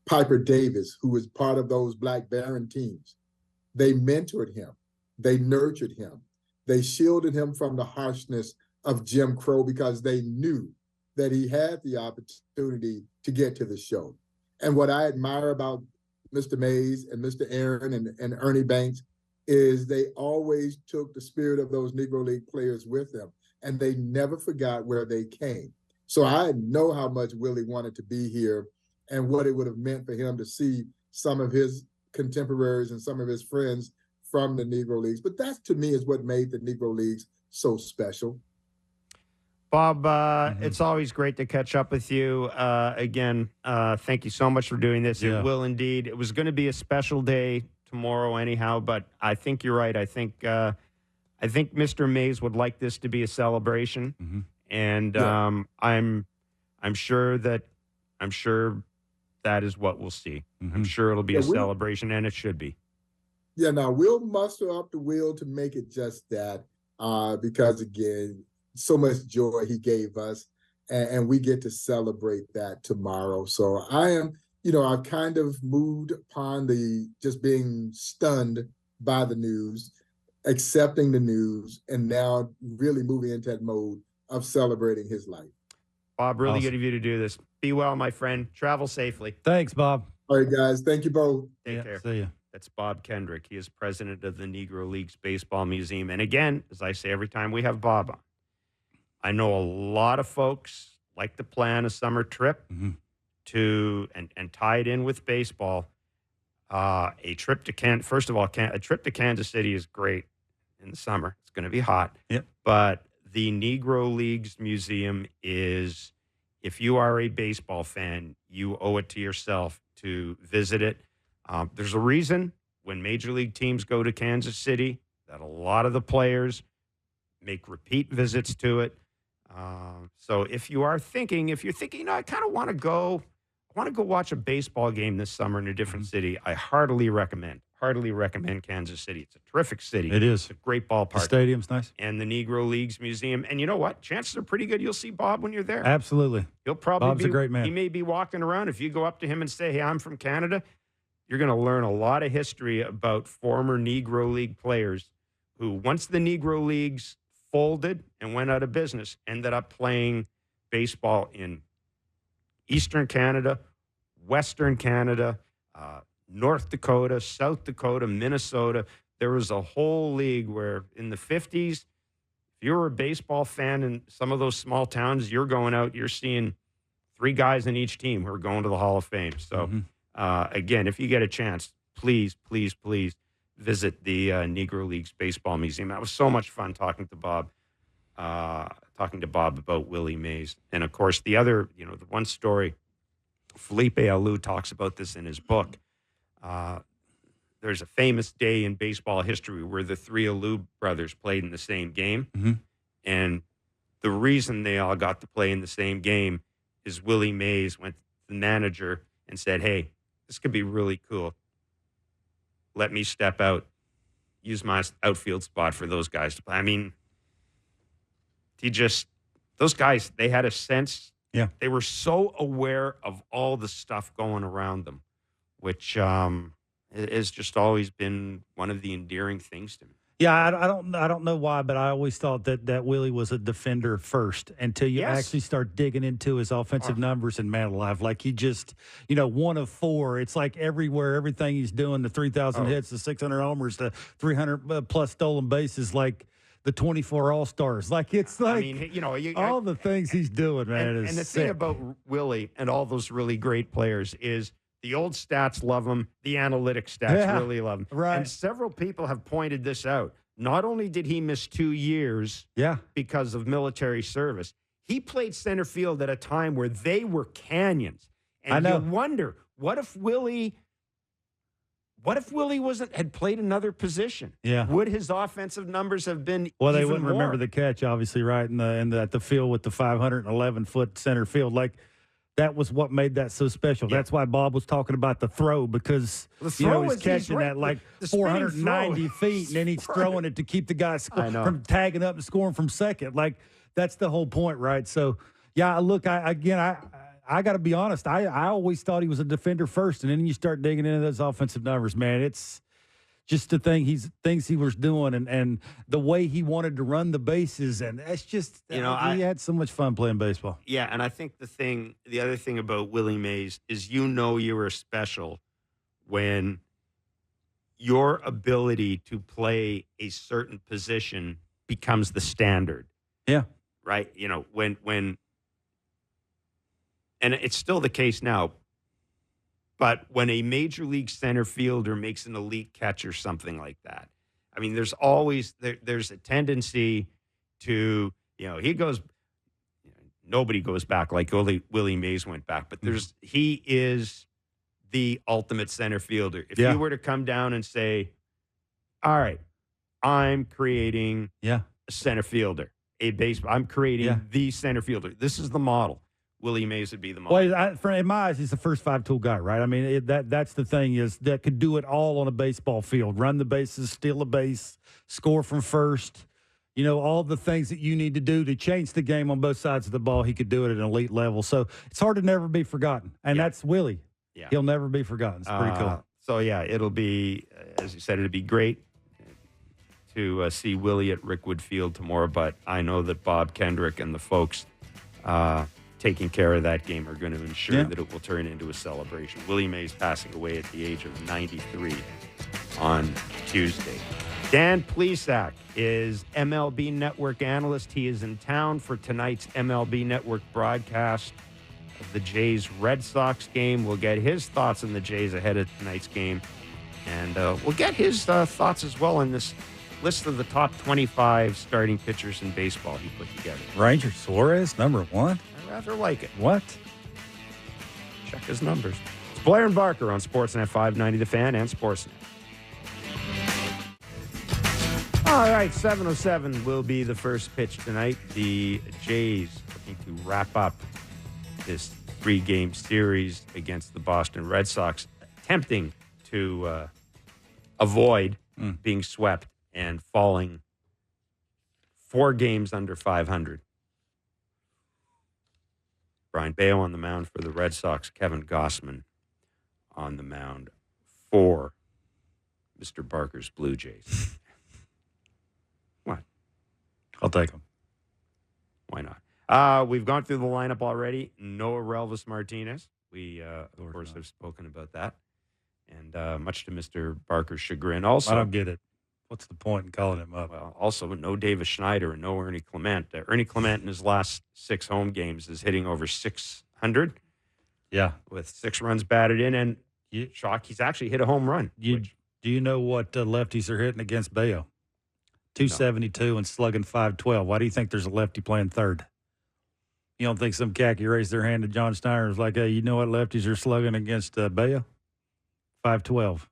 Piper Davis, who was part of those Black Baron teams, they mentored him. They nurtured him. They shielded him from the harshness of Jim Crow because they knew that he had the opportunity to get to the show. And what I admire about Mr. Mays and Mr. Aaron and Ernie Banks is they always took the spirit of those Negro League players with them, and they never forgot where they came. So I know how much Willie wanted to be here and what it would have meant for him to see some of his contemporaries and some of his friends from the Negro Leagues. But that, to me, is what made the Negro Leagues so special. Bob, it's always great to catch up with you. Again, thank you so much for doing this. Yeah. It will indeed. It was going to be a special day tomorrow anyhow, but I think you're right. I think Mr. Mays would like this to be a celebration. Mm-hmm. And I'm sure that is what we'll see. Mm-hmm. I'm sure it'll be a celebration, and it should be. Yeah, now we'll muster up the will to make it just that, because again, so much joy he gave us, and we get to celebrate that tomorrow. So I am, I've kind of moved upon just being stunned by the news, accepting the news, and now really moving into that mode of celebrating his life. Bob, really good of you to do this. Be well, my friend. Travel safely. Thanks, Bob. All right, guys. Thank you both. Take care. See you. That's Bob Kendrick. He is president of the Negro Leagues Baseball Museum. And again, as I say every time we have Bob on, I know a lot of folks like to plan a summer trip to tie it in with baseball. A trip to a trip to Kansas City is great in the summer. It's going to be hot. Yep. But the Negro Leagues Museum is, if you are a baseball fan, you owe it to yourself to visit it. There's a reason when major league teams go to Kansas City that a lot of the players make repeat visits to it. So if you're thinking, I kind of want to go watch a baseball game this summer in a different city, I heartily recommend Kansas City. It's a terrific city. It is. It's a great ballpark. The stadium's nice. And the Negro Leagues Museum. And you know what? Chances are pretty good you'll see Bob when you're there. Absolutely. Bob's a great man. He may be walking around. If you go up to him and say, hey, I'm from Canada, you're going to learn a lot of history about former Negro League players who, once the Negro Leagues folded and went out of business, ended up playing baseball in Eastern Canada, Western Canada, North Dakota, South Dakota, Minnesota. There was a whole league where in the 50s, if you were a baseball fan in some of those small towns, you're going out, you're seeing 3 guys in each team who are going to the Hall of Fame. So, again, if you get a chance, please, please, please visit the Negro Leagues Baseball Museum. That was so much fun talking to Bob about Willie Mays. And, of course, the other, the one story, Felipe Alou talks about this in his book. There's a famous day in baseball history where the three Alou brothers played in the same game. Mm-hmm. And the reason they all got to play in the same game is Willie Mays went to the manager and said, hey, this could be really cool. Let me step out, use my outfield spot for those guys to play. I mean, those guys, they had a sense. Yeah. They were so aware of all the stuff going around them, which has just always been one of the endearing things to me. Yeah, I don't know why, but I always thought that Willie was a defender first until you actually start digging into his offensive numbers and man alive. Like he just, 1 of 4. It's like everywhere, everything he's doing, the 3,000 hits, the 600 homers, the 300 plus stolen bases, like the 24 All-Stars. Like it's like, all the things he's doing, man. And the thing about Willie and all those really great players is the old stats love him. The analytic stats really love him. Right. And several people have pointed this out. Not only did he miss 2 years because of military service, he played center field at a time where they were canyons. And I know. you wonder, what if Willie had played another position? Yeah. Would his offensive numbers have been Well, even they wouldn't more? remember the catch, obviously, right? At the field with the 511-foot center field. Like, that was what made that so special. Yeah. That's why Bob was talking about the throw because, he's catching that like the 490 feet, and then he's throwing it to keep the guy from tagging up and scoring from second. Like, that's the whole point, right? So, yeah, look, I got to be honest. I always thought he was a defender first, and then you start digging into those offensive numbers, man. It's just the things he was doing and the way he wanted to run the bases. And that's just, he had so much fun playing baseball. Yeah, and I think the other thing about Willie Mays is you were special when your ability to play a certain position becomes the standard. Yeah. Right? When and it's still the case now, but when a major league center fielder makes an elite catch or something like that, I mean, there's always there's a tendency to, nobody goes back like Willie Mays went back, but he is the ultimate center fielder. If you were to come down and say, all right, I'm creating a center fielder, I'm creating the center fielder. This is the model. Willie Mays would be the model. Well, in my eyes, he's the first 5-tool guy, right? I mean, that's the thing is that could do it all on a baseball field. Run the bases, steal a base, score from first. All the things that you need to do to change the game on both sides of the ball, he could do it at an elite level. So it's hard to never be forgotten. And that's Willie. Yeah. He'll never be forgotten. It's pretty cool. So, it'll be, as you said, it'll be great to see Willie at Rickwood Field tomorrow. But I know that Bob Kendrick and the folks taking care of that game are going to ensure that it will turn into a celebration. Willie Mays passing away at the age of 93 on Tuesday. Dan Plesac is MLB Network analyst. He is in town for tonight's MLB Network broadcast of the Jays Red Sox game. We'll get his thoughts on the Jays ahead of tonight's game. And we'll get his thoughts as well on this list of the top 25 starting pitchers in baseball he put together. Ranger Suarez, number 1? I rather like it. What? Check his numbers. It's Blair and Barker on Sportsnet 590 The Fan and Sportsnet. All right, 7:07 will be the first pitch tonight. The Jays looking to wrap up this 3-game series against the Boston Red Sox, attempting to avoid being swept and falling 4 games under 500. Brian Bayo on the mound for the Red Sox. Kevin Gossman on the mound for Mr. Barker's Blue Jays. What? I'll take him. Why not? We've gone through the lineup already. No Orelvis Martinez. We, of course, have spoken about that. And much to Mr. Barker's chagrin. Also, I don't get it. What's the point in calling him up? Well, also, no Davis Schneider and no Ernie Clement. Ernie Clement in his last 6 home games is hitting over 600. Yeah. With 6 runs batted in. And shock, he's actually hit a home run. Do you know what lefties are hitting against Bayo? 272 and slugging 512. Why do you think there's a lefty playing third? You don't think some khaki raised their hand to John Steiner and was like, hey, you know what lefties are slugging against Bayo? 512.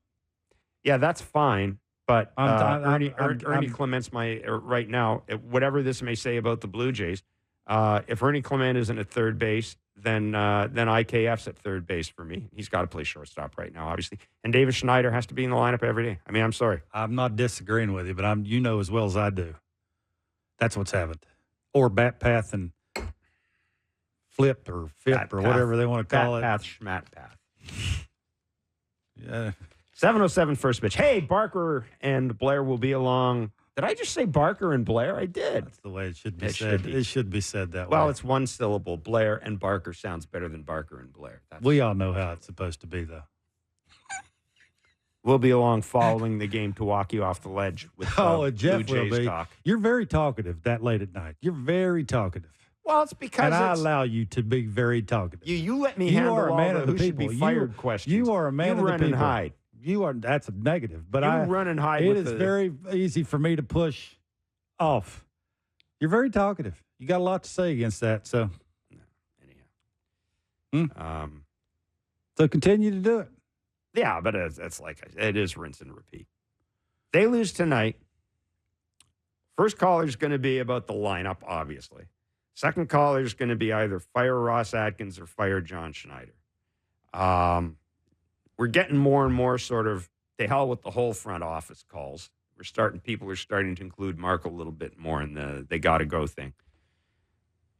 Yeah, that's fine. But Ernie Clement's right now, whatever this may say about the Blue Jays, if Ernie Clement isn't at third base, then IKF's at third base for me. He's got to play shortstop right now, obviously. And David Schneider has to be in the lineup every day. I mean, I'm sorry. I'm not disagreeing with you, but you know as well as I do. That's what's happened. Or bat path and flipped or FIP or whatever they want to call it. Path, schmat path. Yeah. 7:07 first pitch. Hey, Barker and Blair will be along. Did I just say Barker and Blair? I did. That's the way it should be said. It should be said that way. Well, it's one syllable. Blair and Barker sounds better than Barker and Blair. We all know how it's supposed to be, though. We'll be along following the game to walk you off the ledge with Jeff Blue Jays will be. talk. You're very talkative that late at night. You're very talkative. Well, it's because I allow you to be very talkative. You let me handle all the who should be fired questions. You are a man of the people. You run and hide. That's a negative. But run and hide. It is very easy for me to push off. You're very talkative. You got a lot to say against that. So, anyhow. So continue to do it. Yeah, but it's like it is rinse and repeat. They lose tonight. First caller is going to be about the lineup, obviously. Second caller is going to be either fire Ross Atkins or fire John Schneider. We're getting more and more sort of to hell with the whole front office calls. People are starting to include Mark a little bit more in the they got to go thing.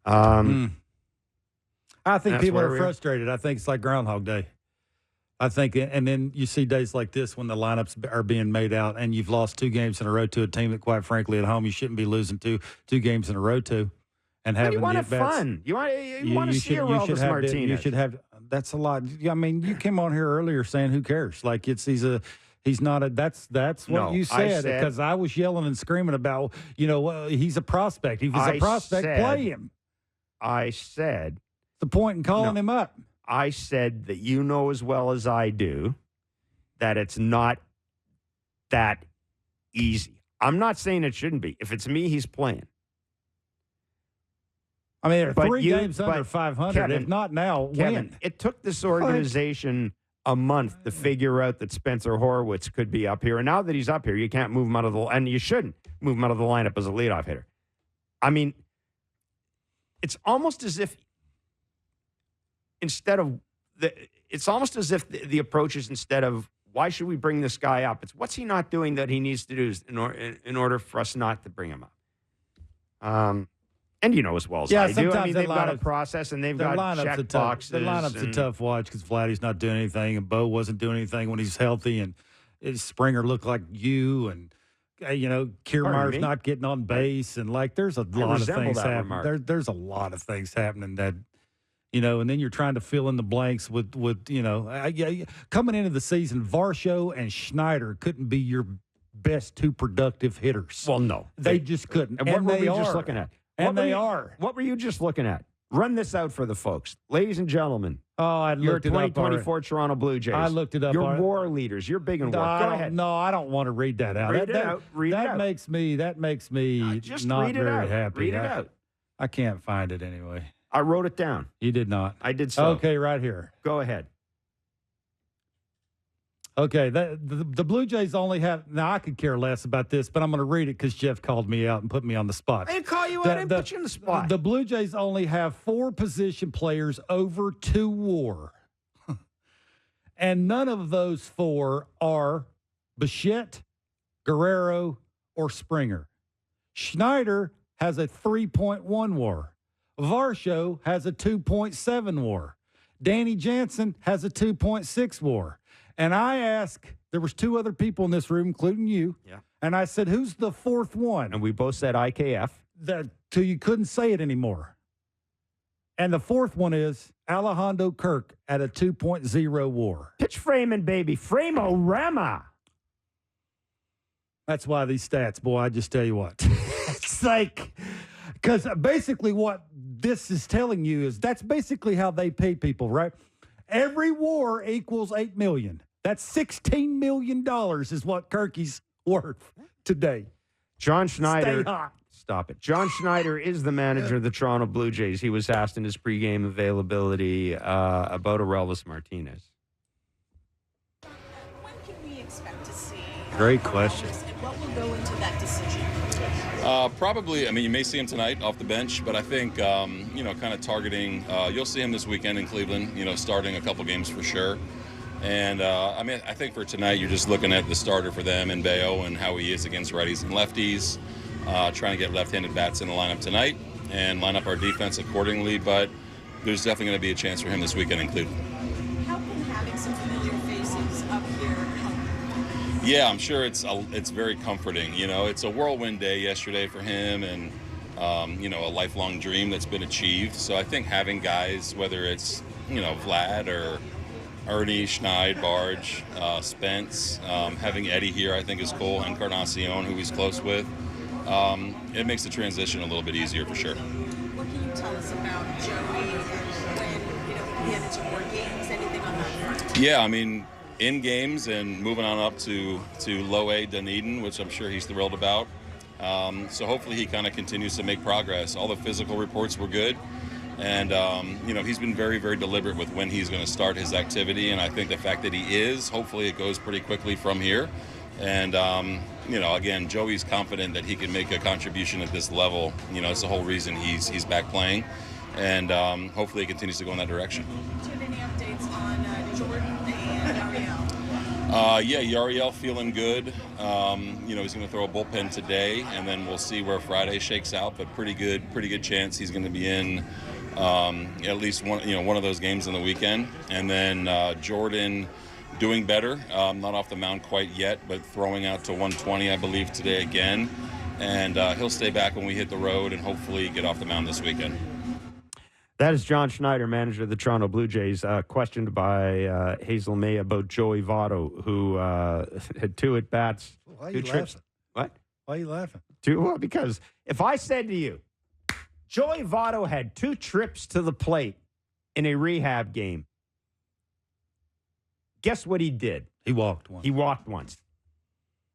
I think people are frustrated. I think it's like Groundhog Day. I think, and then you see days like this when the lineups are being made out and you've lost 2 games in a row to a team that, quite frankly, at home you shouldn't be losing two games in a row to. And having you want fun. You want to see Orelvis Martinez. You should have. That's a lot. I mean, you came on here earlier saying who cares? Like he's not a. That's what you said because I was yelling and screaming about he's a prospect. If he's a prospect, play him. I said the point in calling him up. I said that you know as well as I do that it's not that easy. I'm not saying it shouldn't be. If it's me, he's playing. I mean, there are 3 games under 500. Kevin, if not now, Kevin, win. It took this organization a month to figure out that Spencer Horwitz could be up here. And now that he's up here, you can't move him out of and you shouldn't move him out of the lineup as a leadoff hitter. I mean, it's almost as if the approach is instead of why should we bring this guy up? It's what's he not doing that he needs to do in order for us not to bring him up. And you know as well as I do. I mean, they've got a process and they've got check boxes. The lineup's a tough watch because Vladdy's not doing anything and Bo wasn't doing anything when he's healthy and Springer looked like you and Kiermaier's not getting on base and there's a lot of things happening. There's a lot of things happening that and then you're trying to fill in the blanks with coming into the season, Varsho and Schneider couldn't be your best 2 productive hitters. Well, no, they just couldn't. And what were we just looking at? And they are. What were you just looking at? Run this out for the folks. Ladies and gentlemen. Oh, I looked it up. Your 2024 Toronto Blue Jays. I looked it up. Your war leaders. You're big in war. Go ahead. No, I don't want to read that out. Read it out. That makes me just not read it very out. happy. Read it out. I can't find it anyway. I wrote it down. You did not. I did so. Okay, right here. Go ahead. Okay, the Blue Jays only have – now, I could care less about this, but I'm going to read it because Jeff called me out and put me on the spot. I didn't call you out. I didn't put you on the spot. The Blue Jays only have 4 position players over 2 WAR. And none of those 4 are Bichette, Guerrero, or Springer. Schneider has a 3.1 WAR. Varsho has a 2.7 WAR. Danny Jansen has a 2.6 WAR. And I asked, there was 2 other people in this room, including you. Yeah. And I said, who's the 4th one? And we both said IKF. Till you couldn't say it anymore. And the 4th one is Alejandro Kirk at a 2.0 WAR. Pitch framing, baby. Frame-o-rama. That's why these stats, boy, I just tell you what. It's like, because basically what this is telling you is that's basically how they pay people, right? Every WAR equals $8 million. That's $16 million is what Kirky's worth today. John Schneider. Stay hot. Stop it. John Schneider is the manager of the Toronto Blue Jays. He was asked in his pregame availability about Orelvis Martinez. When can we expect to see? Great question. And what will go into that decision? Probably, I mean, you may see him tonight off the bench, but I think, kind of targeting, you'll see him this weekend in Cleveland, starting a couple games for sure. And, I think for tonight, you're just looking at the starter for them in Bayo and how he is against righties and lefties, trying to get left-handed bats in the lineup tonight and line up our defense accordingly. But there's definitely going to be a chance for him this weekend in Cleveland. How can having some familiar faces up here help? Yeah, I'm sure it's very comforting. It's a whirlwind day yesterday for him and, a lifelong dream that's been achieved. So I think having guys, whether it's, Vlad or Ernie, Schneid, Barge, Spence, having Eddie here I think is cool, Encarnacion, who he's close with. It makes the transition a little bit easier for sure. What can you tell us about Joey and when, he had into more games, anything on that front? Yeah, I mean, in games and moving on up to low A Dunedin, which I'm sure he's thrilled about. So hopefully he kind of continues to make progress. All the physical reports were good. And, he's been very, very deliberate with when he's going to start his activity. And I think the fact that he is, hopefully it goes pretty quickly from here. And, again, Joey's confident that he can make a contribution at this level. It's the whole reason he's back playing. And hopefully he continues to go in that direction. Do you have any updates on Jordan and Yariel? Yariel feeling good. He's going to throw a bullpen today, and then we'll see where Friday shakes out. But pretty good chance he's going to be in at least one of those games on the weekend. And then Jordan doing better, not off the mound quite yet, but throwing out to 120, I believe, today again. And he'll stay back when we hit the road and hopefully get off the mound this weekend. That is John Schneider, manager of the Toronto Blue Jays, questioned by Hazel May about Joey Votto, who had 2 at-bats, Why are 2 you trips. laughing? What? Why are you laughing? Well, because if I said to you, Joey Votto had 2 trips to the plate in a rehab game, guess what he did? He walked once. He walked once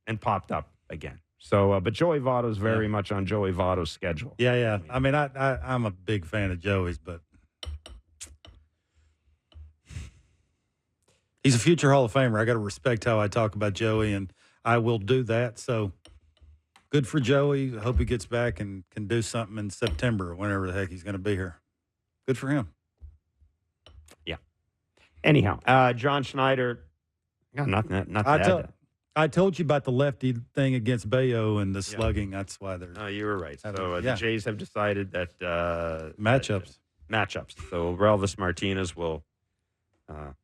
and popped up again. So, but Joey Votto's very much on Joey Votto's schedule. Yeah. I mean, I'm a big fan of Joey's, but he's a future Hall of Famer. I got to respect how I talk about Joey, and I will do that. So good for Joey. I hope he gets back and can do something in September or whenever the heck he's going to be here. Good for him. Yeah. Anyhow, John Schneider, nothing to add. I told you about the lefty thing against Bayo and the slugging. That's why they're. No, you were right. So the Jays have decided that matchups. So Orelvis Martinez will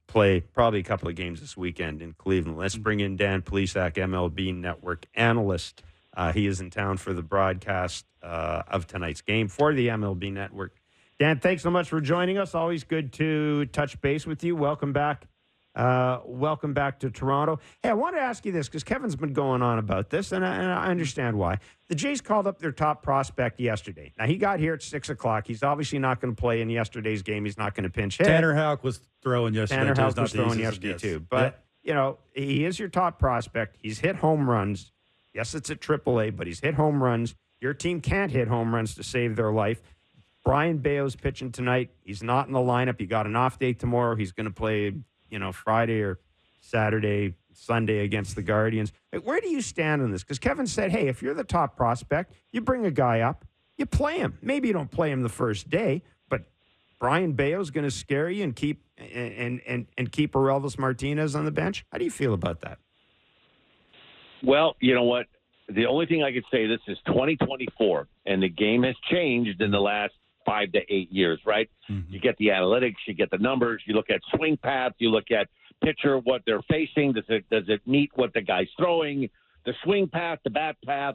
play probably a couple of games this weekend in Cleveland. Let's bring in Dan Plesac, MLB Network analyst. He is in town for the broadcast of tonight's game for the MLB Network. Dan, thanks so much for joining us. Always good to touch base with you. Welcome back. Welcome back to Toronto. Hey, I want to ask you this because Kevin's been going on about this, and I understand why. The Jays called up their top prospect yesterday. Now, he got here at 6 o'clock. He's obviously not going to play in yesterday's game. He's not going to pinch hit. Tanner Houck was throwing yesterday. Tanner Houck was throwing yesterday, too. But, he is your top prospect. He's hit home runs. Yes, it's at AAA, but he's hit home runs. Your team can't hit home runs to save their life. Brian Bayo's pitching tonight. He's not in the lineup. He got an off day tomorrow. He's going to play Friday or Saturday, Sunday against the Guardians. Where do you stand on this? Because Kevin said, hey, if you're the top prospect, you bring a guy up, you play him. Maybe you don't play him the first day, but Brian Bayo's going to scare you and keep Orelvis Martinez on the bench. How do you feel about that? Well, you know what? The only thing I could say, this is 2024, and the game has changed in the last 5 to 8 years, right? Mm-hmm. You get the analytics, you get the numbers, you look at swing path, you look at pitcher, what they're facing. Does it meet what the guy's throwing? The swing path, the bat path,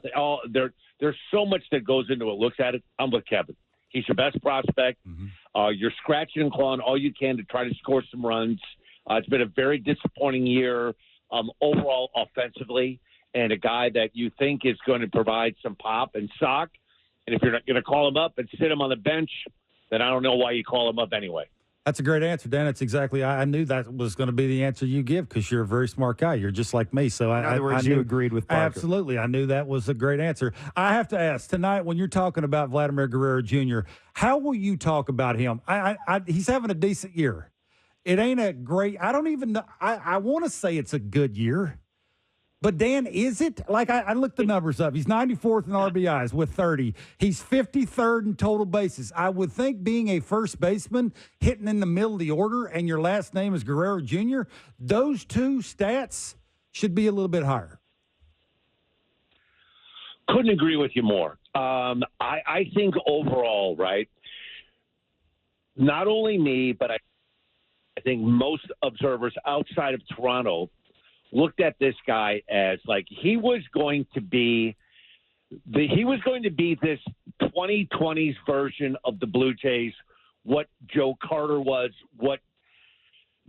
there's so much that goes into it. Looks at it. I'm with Kevin. He's your best prospect. Mm-hmm. You're scratching and clawing all you can to try to score some runs. It's been a very disappointing year overall offensively, and a guy that you think is going to provide some pop and sock. And if you're not going to call him up and sit him on the bench, then I don't know why you call him up anyway. That's a great answer, Dan. That's exactly. I knew that was going to be the answer you give because you're a very smart guy. You're just like me. So In other words, I knew, you agreed with Barker. Absolutely. I knew that was a great answer. I have to ask tonight when you're talking about Vladimir Guerrero Jr., how will you talk about him? He's having a decent year. It ain't a great. I don't even know. I want to say it's a good year. But, Dan, is it? Like, I looked the numbers up. He's 94th in RBIs with 30. He's 53rd in total bases. I would think being a first baseman, hitting in the middle of the order, and your last name is Guerrero Jr., those two stats should be a little bit higher. Couldn't agree with you more. I think overall, right, not only me, but I think most observers outside of Toronto looked at this guy as like he was going to be this 2020s version of the Blue Jays, what Joe Carter was, what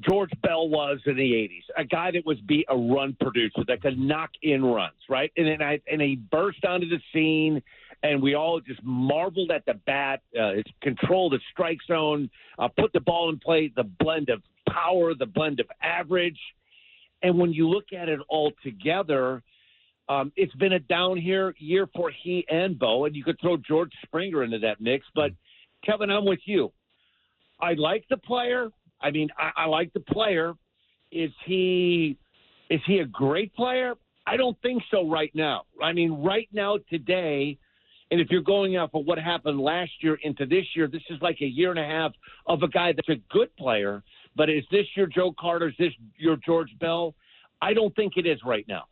George Bell was in the 80s, a guy that was a run producer that could knock in runs, right? And he burst onto the scene, and we all just marveled at the bat, his control, the strike zone, put the ball in play, the blend of power, the blend of average. And when you look at it all together, it's been a down year for he and Bo, and you could throw George Springer into that mix. But, Kevin, I'm with you. I like the player. I mean, I like the player. Is he a great player? I don't think so right now. I mean, right now, today, and if you're going off of what happened last year into this year, this is like a year and a half of a guy that's a good player. But is this your Joe Carter? Is this your George Bell? I don't think it is right now.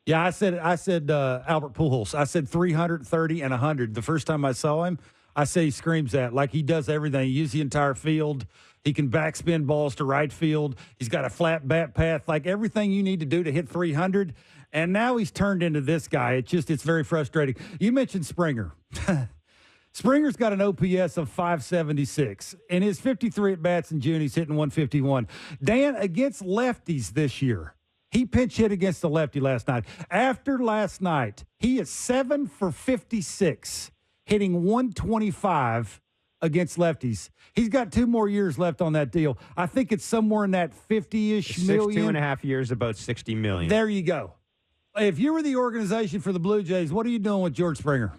Yeah, I said Albert Pujols. I said 330 and 100. The first time I saw him, I say he screams that. Like he does everything. He uses the entire field. He can backspin balls to right field. He's got a flat bat path. Like everything you need to do to hit 300. And now he's turned into this guy. It's very frustrating. You mentioned Springer. Springer's got an OPS of 576. In his 53 at-bats in June, he's hitting 151. Dan, against lefties this year, he pinch hit against the lefty last night. After last night, he is 7 for 56, hitting 125 against lefties. He's got 2 more years left on that deal. I think it's somewhere in that 50-ish million. 2.5 years, about $60 million. There you go. If you were the organization for the Blue Jays, what are you doing with George Springer?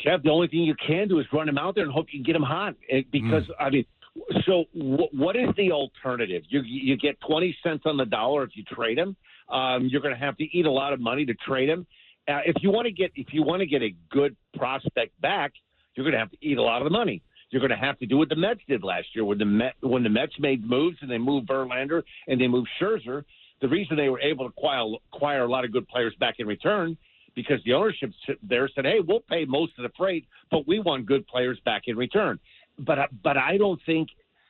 Jeff, the only thing you can do is run him out there and hope you can get him hot. Because, I mean, so what is the alternative? You get 20 cents on the dollar if you trade him. You're going to have to eat a lot of money to trade him. If you want to get a good prospect back, you're going to have to eat a lot of the money. You're going to have to do what the Mets did last year when the Mets made moves and they moved Verlander and they moved Scherzer. The reason they were able to acquire a lot of good players back in return because the ownership there said, hey, we'll pay most of the freight, but we want good players back in return. But I don't think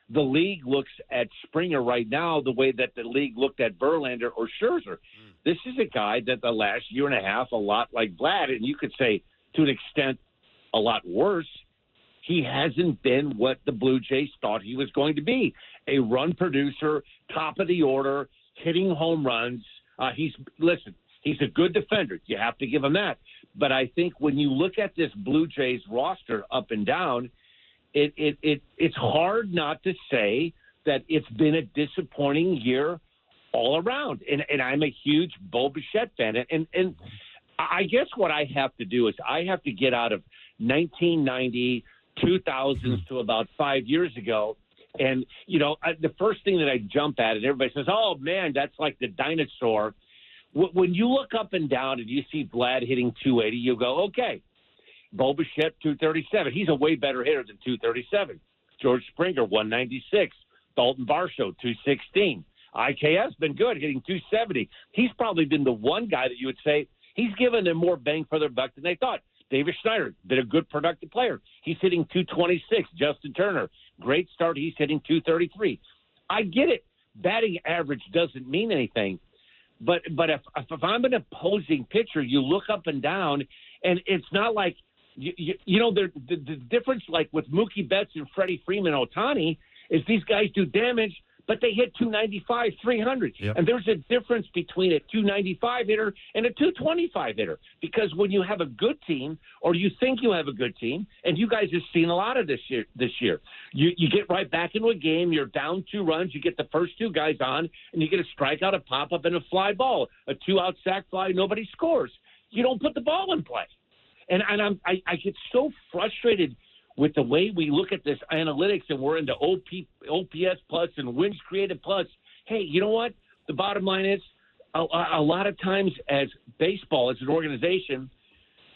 the league looks at Springer right now the way that the league looked at Verlander or Scherzer. This is a guy that the last year and a half, a lot like Vlad, and you could say to an extent a lot worse, he hasn't been what the Blue Jays thought he was going to be. A run producer, top of the order, hitting home runs. He's a good defender. You have to give him that. But I think when you look at this Blue Jays roster up and down, it's hard not to say that it's been a disappointing year all around. And I'm a huge Bo Bichette fan. And I guess what I have to do is I have to get out of 1990, 2000s to about 5 years ago. And, the first thing that I jump at, and everybody says, oh, man, that's like the dinosaur. When you look up and down and you see Vlad hitting 280, you go, okay, Bo Bichette, 237. He's a way better hitter than 237. George Springer, 196. Dalton Varsho, 216. IKF's been good, hitting 270. He's probably been the one guy that you would say he's given them more bang for their buck than they thought. David Schneider, been a good productive player. He's hitting 226. Justin Turner, great start. He's hitting 233. I get it. Batting average doesn't mean anything. But if I'm an opposing pitcher, you look up and down, and it's not like, the difference like with Mookie Betts and Freddie Freeman, Ohtani, is these guys do damage, but they hit 295, 300. Yep. And there's a difference between a 295 hitter and a 225 hitter, because when you have a good team, or you think you have a good team, and you guys have seen a lot of this year, you get right back into a game, you're down 2 runs, you get the first 2 guys on, and you get a strikeout, a pop-up, and a fly ball, a 2-out sac fly, nobody scores. You don't put the ball in play. And I get so frustrated with the way we look at this analytics, and we're into OPS plus and wins created plus. Hey, you know what? The bottom line is a lot of times as baseball, as an organization,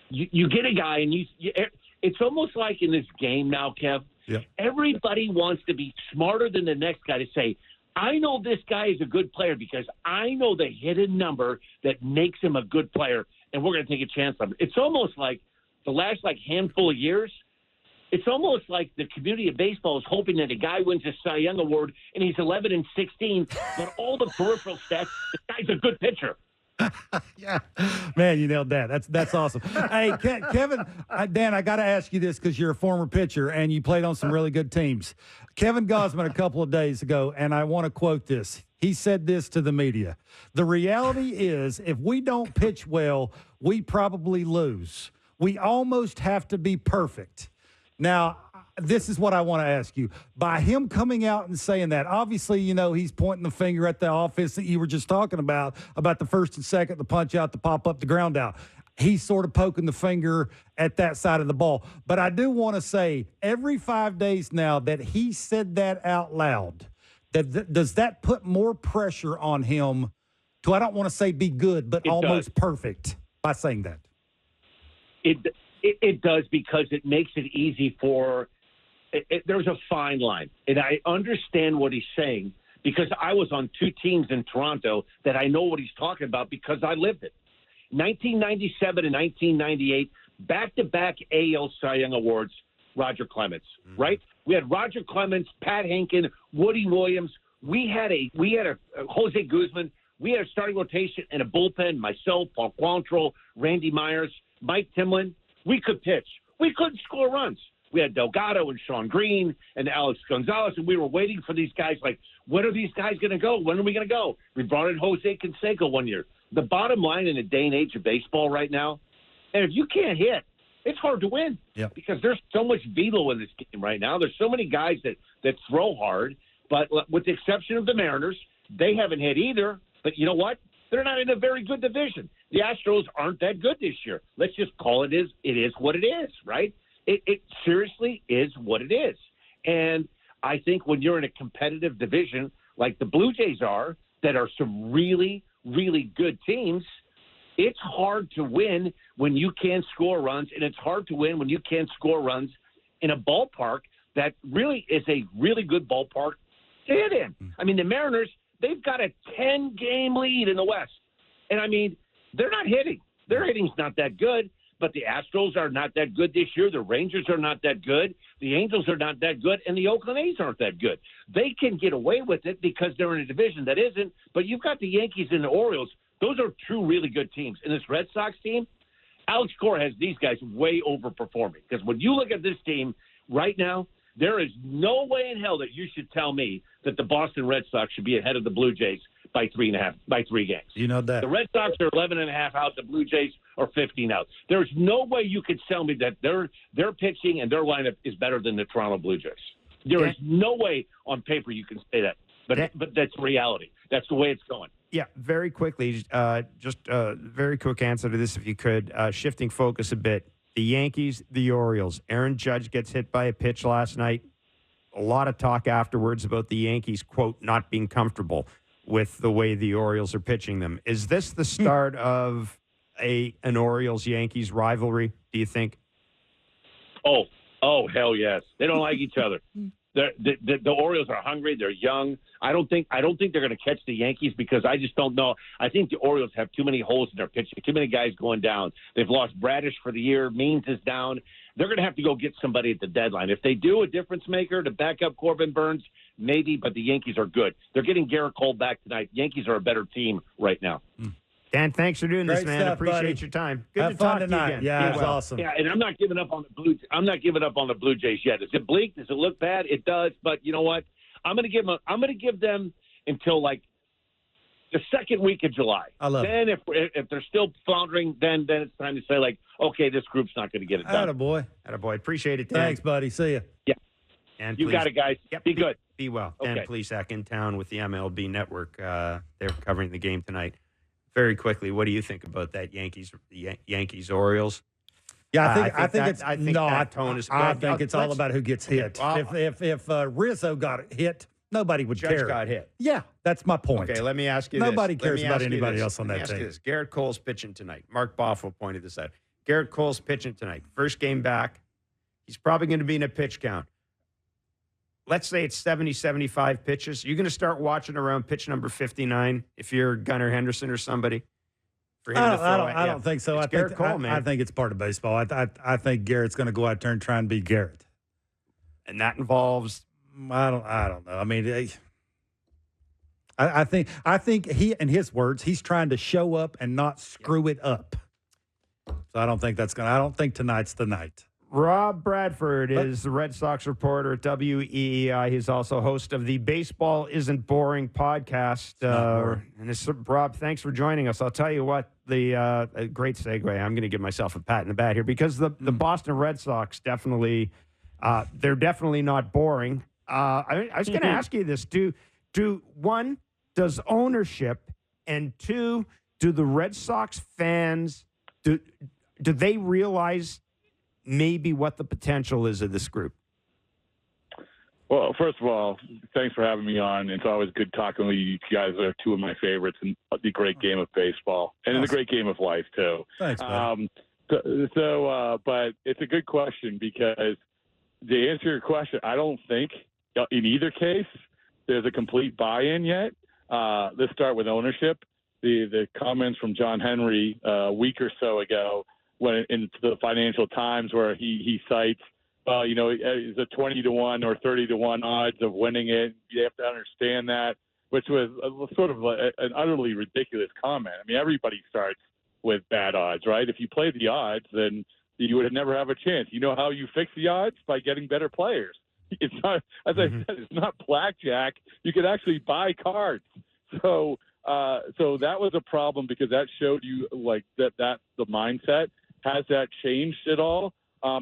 you get a guy and it's almost like in this game now, Kev, everybody wants to be smarter than the next guy to say, I know this guy is a good player because I know the hidden number that makes him a good player, and we're going to take a chance on him. It's almost like the last handful of years, it's almost like the community of baseball is hoping that a guy wins a Cy Young Award and he's 11-16, but all the peripheral stats, this guy's a good pitcher. Yeah, man, you nailed that. That's awesome. Hey, Kevin, Dan, I got to ask you this because you're a former pitcher and you played on some really good teams. Kevin Gausman a couple of days ago, and I want to quote this. He said this to the media: "The reality is, if we don't pitch well, we probably lose. We almost have to be perfect." Now, this is what I want to ask you. By him coming out and saying that, obviously, he's pointing the finger at the offense that you were just talking about the first and second, the punch out, the pop up, the ground out. He's sort of poking the finger at that side of the ball. But I do want to say, every 5 days now that he said that out loud, does that put more pressure on him to, I don't want to say be good, but almost perfect by saying that? It does, because it makes it easy for there's a fine line. And I understand what he's saying, because I was on 2 teams in Toronto that I know what he's talking about because I lived it. 1997 and 1998, back-to-back AL Cy Young Awards, Roger Clemens, right? We had Roger Clemens, Pat Henkin, Woody Williams. We had a Jose Guzman. We had a starting rotation and a bullpen, myself, Paul Quantrill, Randy Myers, Mike Timlin. We could pitch. We couldn't score runs. We had Delgado and Sean Green and Alex Gonzalez, and we were waiting for these guys like, when are these guys going to go? When are we going to go? We brought in Jose Canseco one year. The bottom line in the day and age of baseball right now, and if you can't hit, it's hard to win. Yep. Because there's so much velo in this game right now. There's so many guys that throw hard, but with the exception of the Mariners, they haven't hit either. But you know what? They're not in a very good division. The Astros aren't that good this year. Let's just call it is what it is, right? It seriously is what it is. And I think when you're in a competitive division like the Blue Jays are, that are some really, really good teams, it's hard to win when you can't score runs, and it's hard to win when you can't score runs in a ballpark that really is a really good ballpark to hit in. I mean, the Mariners, they've got a 10-game lead in the West. And, I mean, they're not hitting. Their hitting's not that good, but the Astros are not that good this year. The Rangers are not that good. The Angels are not that good, and the Oakland A's aren't that good. They can get away with it because they're in a division that isn't, but you've got the Yankees and the Orioles. Those are 2 really good teams. And this Red Sox team, Alex Cora has these guys way overperforming. Because when you look at this team right now, there is no way in hell that you should tell me that the Boston Red Sox should be ahead of the Blue Jays by 3 games. You know that. The Red Sox are 11.5 out. The Blue Jays are 15 out. There's no way you could tell me that their pitching and their lineup is better than the Toronto Blue Jays. There is no way on paper you can say that. But that's reality. That's the way it's going. Yeah, very quickly, just a very quick answer to this, if you could. Shifting focus a bit. The Yankees, the Orioles. Aaron Judge gets hit by a pitch last night. A lot of talk afterwards about the Yankees, quote, not being comfortable with the way the Orioles are pitching them. Is this the start of an Orioles-Yankees rivalry, do you think? Oh, hell yes. They don't like each other. The Orioles are hungry. They're young. I don't think they're going to catch the Yankees because I just don't know. I think the Orioles have too many holes in their pitching, too many guys going down. They've lost Bradish for the year. Means is down. They're going to have to go get somebody at the deadline. If they do, a difference maker to back up Corbin Burns, maybe, but the Yankees are good. They're getting Garrett Cole back tonight. Yankees are a better team right now. Dan, thanks for doing Great this, man. stuff, Appreciate buddy. your time. Good Have to fun talk tonight. to you again. Yeah, it was awesome. Yeah, and I'm not giving up on the Blue Jays yet. Does it bleak? Does it look bad? It does. But you know what? I'm going to give them until like the second week of July. I love then it. If they're still floundering, then it's time to say, like, okay, this group's not going to get it done. Attaboy. Appreciate it, Dan. Thanks, buddy. See ya. Yeah. And You got it, guys. Yep, Be good. Be well. Okay. Dan Plesac in town with the MLB Network. They're covering the game tonight. Very quickly, what do you think about that Yankees Orioles? Yeah, I think it's all about who gets hit. Well, if Rizzo got hit, nobody would Judge care. got hit. Yeah, that's my point. Okay, let me ask you Nobody this. cares about anybody else on that team. Garrett Cole's pitching tonight. Mark Boffel pointed this out. Garrett Cole's pitching tonight. First game back. He's probably going to be in a pitch count. Let's say it's 70, 75 pitches. You're going to start watching around pitch number 59 if you're Gunnar Henderson or somebody. For him I don't think so. Garrett Cole, man. I think it's part of baseball. I think Garrett's going to go out there and try and be Garrett. And that involves I don't know. I mean, I think he, in his words, he's trying to show up and not screw it up. So I don't think I don't think tonight's the night. Rob Bradford is the Red Sox reporter at WEEI. He's also host of the Baseball Isn't Boring podcast. Rob, thanks for joining us. I'll tell you what, a great segue. I'm going to give myself a pat in the back here because the Boston Red Sox definitely, they're definitely not boring. I was going to ask you this. Does ownership, and two, do the Red Sox fans, do they realize maybe what the potential is of this group? Well, first of all, thanks for having me on. It's always good talking with you. You guys are two of my favorites in the great game of baseball and in the great game of life, too. Thanks, buddy. But it's a good question because to answer your question, I don't think in either case there's a complete buy-in yet. Let's start with ownership. The comments from John Henry a week or so ago when in the Financial Times where he cites, it's a 20-1 or 30-1 odds of winning it. You have to understand that, which was sort of an utterly ridiculous comment. I mean, everybody starts with bad odds, right? If you play the odds, then you would never have a chance. You know how you fix the odds? By getting better players. It's not, as I said, it's not blackjack. You could actually buy cards. So that was a problem because that showed you like that the mindset. Has that changed at all?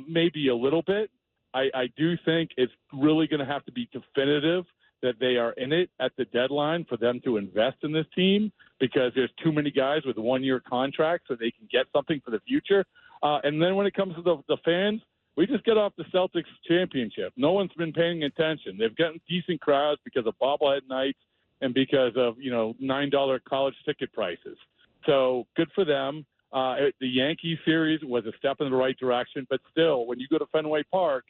Maybe a little bit. I do think it's really going to have to be definitive that they are in it at the deadline for them to invest in this team because there's too many guys with one-year contracts so they can get something for the future. And then when it comes to the fans, we just get off the Celtics championship. No one's been paying attention. They've gotten decent crowds because of bobblehead nights and because of, $9 college ticket prices. So good for them. The Yankees series was a step in the right direction, but still, when you go to Fenway Park,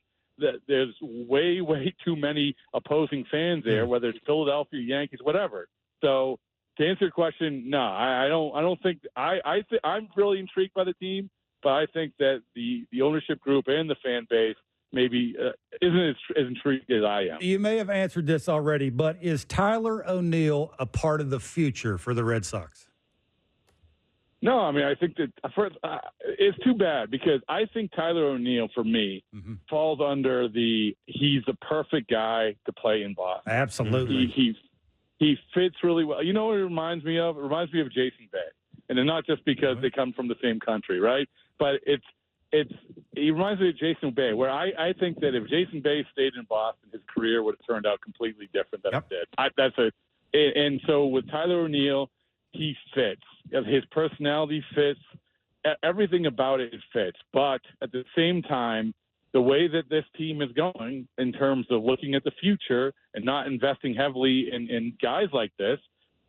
there's way, way too many opposing fans there, whether it's Philadelphia, Yankees, whatever. So to answer your question, no, I don't think I'm really intrigued by the team, but I think that the ownership group and the fan base maybe isn't as intrigued as I am. You may have answered this already, but is Tyler O'Neill a part of the future for the Red Sox? No, I mean, I think that it's too bad because I think Tyler O'Neill, for me, falls under he's the perfect guy to play in Boston. Absolutely. He fits really well. You know what it reminds me of? It reminds me of Jason Bay. And not just because they come from the same country, right? But it reminds me of Jason Bay, where I think that if Jason Bay stayed in Boston, his career would have turned out completely different than it did. And so with Tyler O'Neill, he fits. His personality fits. Everything about it fits. But at the same time, the way that this team is going in terms of looking at the future and not investing heavily in guys like this,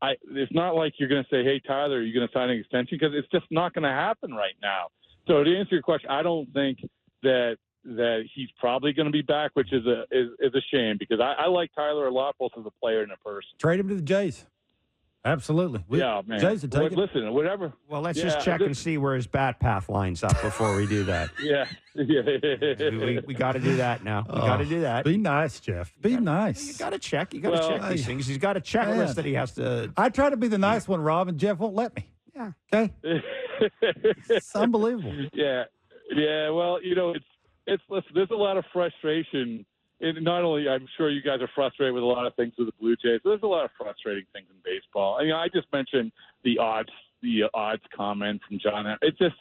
it's not like you're going to say, hey, Tyler, you're going to sign an extension because it's just not going to happen right now. So to answer your question, I don't think that he's probably going to be back, which is a shame because I like Tyler a lot, both as a player and a person. Trade him to the Jays. Absolutely. Yeah, man. Jays would take it. Listen, whatever. Well, let's just check and see where his bat path lines up before we do that. We got to do that now. We got to do that. Be nice, Jeff. Be nice. You got to check. You got to check these things. He's got a checklist that he has to. I try to be the nice one, Rob, and Jeff won't let me. Yeah. Okay. It's unbelievable. Yeah. Well, listen, there's a lot of frustration not only I'm sure you guys are frustrated with a lot of things with the Blue Jays, but there's a lot of frustrating things in baseball. I mean, I just mentioned the odds comment from John. It's just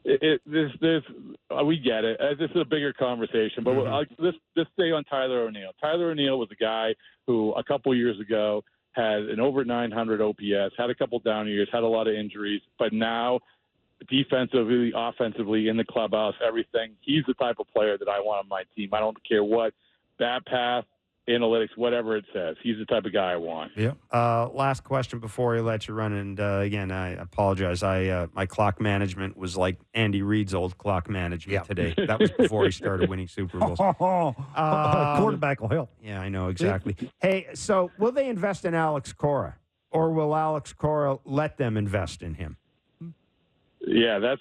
we get it. This is a bigger conversation, but let's stay on Tyler O'Neill. Tyler O'Neill was a guy who a couple years ago had an over 900 OPS, had a couple down years, had a lot of injuries, but now defensively, offensively, in the clubhouse, everything, he's the type of player that I want on my team. I don't care what bat path, analytics, whatever it says. He's the type of guy I want. Yeah. Last question before I let you run. And again, I apologize. My clock management was like Andy Reid's old clock management today. That was before he started winning Super Bowls. Quarterback will help. Yeah, I know exactly. Hey, so will they invest in Alex Cora, or will Alex Cora let them invest in him? Yeah, that's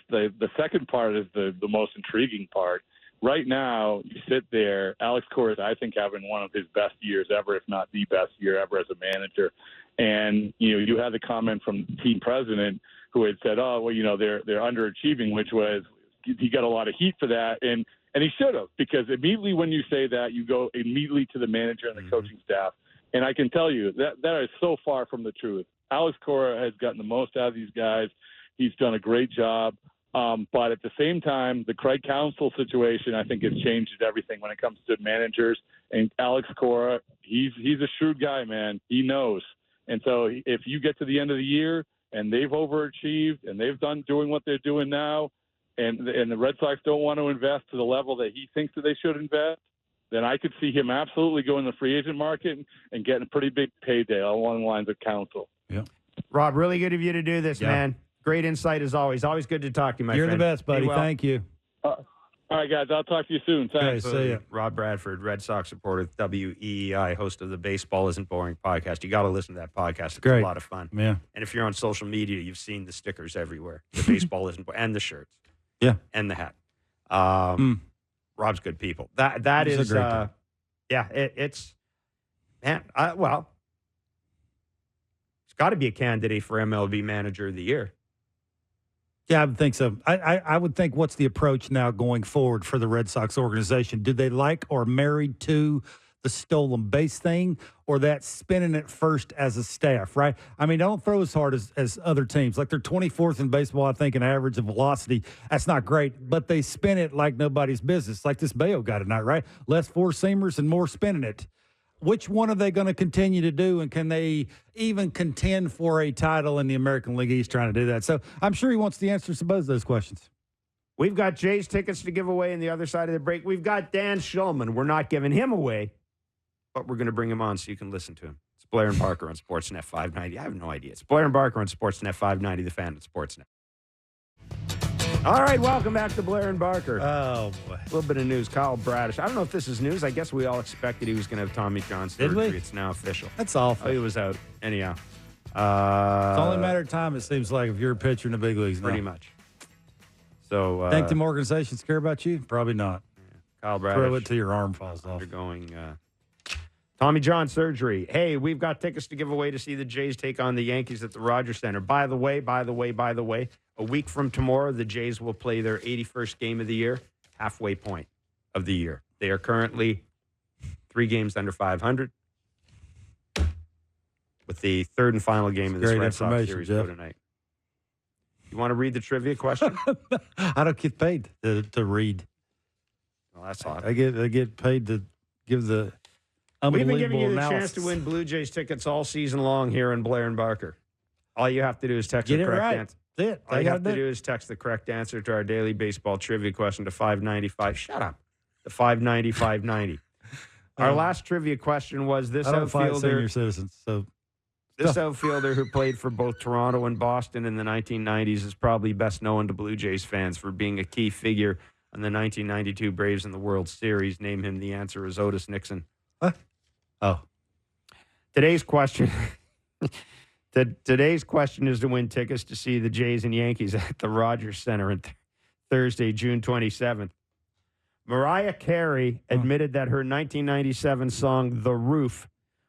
the second part is the most intriguing part. Right now, you sit there, Alex Cora is, I think, having one of his best years ever, if not the best year ever as a manager. And, you had the comment from the team president who had said, they're underachieving, which was he got a lot of heat for that. And he should have, because immediately when you say that, you go immediately to the manager and the coaching staff. And I can tell you that is so far from the truth. Alex Cora has gotten the most out of these guys. He's done a great job. But at the same time, the Craig Counsell situation, I think, has changed everything when it comes to managers. And Alex Cora, he's a shrewd guy, man. He knows. And so if you get to the end of the year and they've overachieved and they've doing what they're doing now, and the Red Sox don't want to invest to the level that he thinks that they should invest, then I could see him absolutely going to the free agent market and getting a pretty big payday along the lines of Counsell. Yeah. Rob, really good of you to do this, man. Great insight as always. Always good to talk to you, my friend. friend. You're the best, buddy. Thank you. All right, guys. I'll talk to you soon. Thanks. Okay, see ya. Rob Bradford, Red Sox reporter, WEEI, host of the Baseball Isn't Boring podcast. You got to listen to that podcast. It's great. A lot of fun. Yeah. And if you're on social media, you've seen the stickers everywhere. The Baseball Isn't Boring, and the shirts. Yeah. And the hat. Rob's good people. That He's is, a great guy. it's, man, it's got to be a candidate for MLB Manager of the Year. Yeah, I would think so. I would think, what's the approach now going forward for the Red Sox organization? Do they like or married to the stolen base thing, or that spinning it first as a staff, right? I mean, don't throw as hard as other teams. Like, they're 24th in baseball, I think, in average of velocity. That's not great, but they spin it like nobody's business, like this Bayo guy tonight, right? Less four-seamers and more spinning it. Which one are they going to continue to do, and can they even contend for a title in the American League East trying to do that? So I'm sure he wants the answers to both of those questions. We've got Jays tickets to give away on the other side of the break. We've got Dan Shulman. We're not giving him away, but we're going to bring him on so you can listen to him. It's Blair and Barker on Sportsnet 590. I have no idea. It's Blair and Barker on Sportsnet 590, the fan at Sportsnet. All right, welcome back to Blair and Barker. Oh, boy. A little bit of news. Kyle Bradish. I don't know if this is news. I guess we all expected he was going to have Tommy John surgery. It's now official. That's awful. Oh, he was out. Anyhow. It's only a matter of time, it seems like, if you're a pitcher in the big leagues now. Pretty much. So, think them organizations care about you? Probably not. Yeah. Kyle Bradish. Throw it till your arm falls off. Undergoing Tommy John surgery. Hey, we've got tickets to give away to see the Jays take on the Yankees at the Rogers Center. By the way, a week from tomorrow, the Jays will play their 81st game of the year, halfway point of the year. They are currently 3 games under 500, with the third and final game of this Red Sox series go tonight. You want to read the trivia question? I don't get paid to read. Well, that's odd. I get paid to give the We've been giving you the analysis. chance to win Blue Jays tickets all season long here in Blair and Barker. All you have to do is text the correct answer. That's it. All you have to do is text the correct answer to our daily baseball trivia question to 595. Shut up. The 590. Our last trivia question was this outfielder. Senior citizens, so this outfielder who played for both Toronto and Boston in the 1990s is probably best known to Blue Jays fans for being a key figure on the 1992 Braves in the World Series. Name him. The answer is Otis Nixon. What? Oh. Today's question. Today's question is to win tickets to see the Jays and Yankees at the Rogers Center on Thursday, June 27th. Mariah Carey admitted that her 1997 song, The Roof,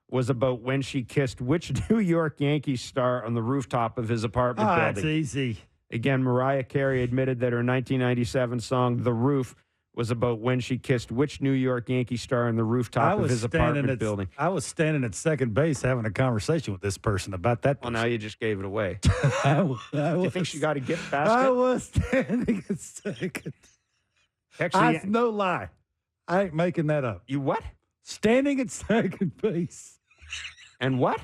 was about when she kissed which New York Yankees star on the rooftop of his apartment building. That's easy. Again, Mariah Carey admitted that her 1997 song, The Roof, was about when she kissed which New York Yankee star on the rooftop of his apartment building. I was standing at second base having a conversation with this person about that. Well, now you just gave it away. Do you think she got a gift basket? I was standing at second. That's no lie. I ain't making that up. You what? Standing at second base. And what?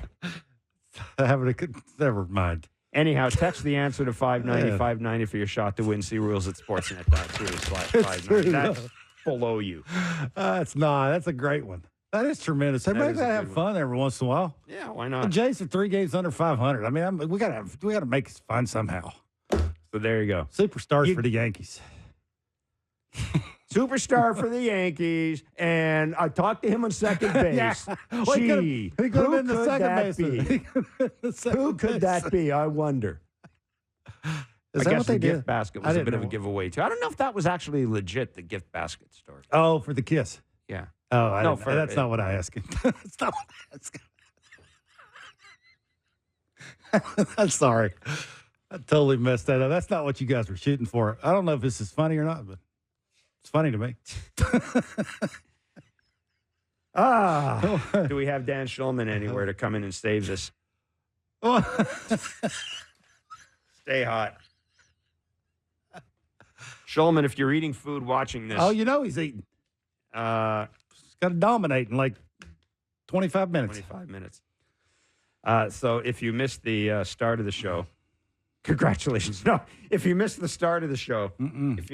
Never mind. Anyhow, text the answer to 590 for your shot to win. See rules at sportsnet.ca/590. That's below you. That's not. That's a great one. That is tremendous. Hey, maybe I have fun every once in a while. Yeah, why not? The Jays are 3 games under 500. I mean, we gotta make it fun somehow. So there you go. Superstars for the Yankees. Superstar for the Yankees, and I talked to him on second base. Yeah. Well, he could have been the second baseman. Who could that be? I wonder. I guess the gift basket was a bit of a giveaway, too. I don't know if that was actually legit, the gift basket story. Oh, for the kiss. Yeah. Oh, that's not what I asked him. That's not what I asked him. I'm sorry. I totally messed that up. That's not what you guys were shooting for. I don't know if this is funny or not, but it's funny to me. Do we have Dan Shulman anywhere to come in and save this? Stay hot. Shulman, if you're eating food watching this. Oh, you know he's eating. He's got to dominate in like 25 minutes. 25 minutes. So if you missed the start of the show, congratulations. No, if you missed the start of the show.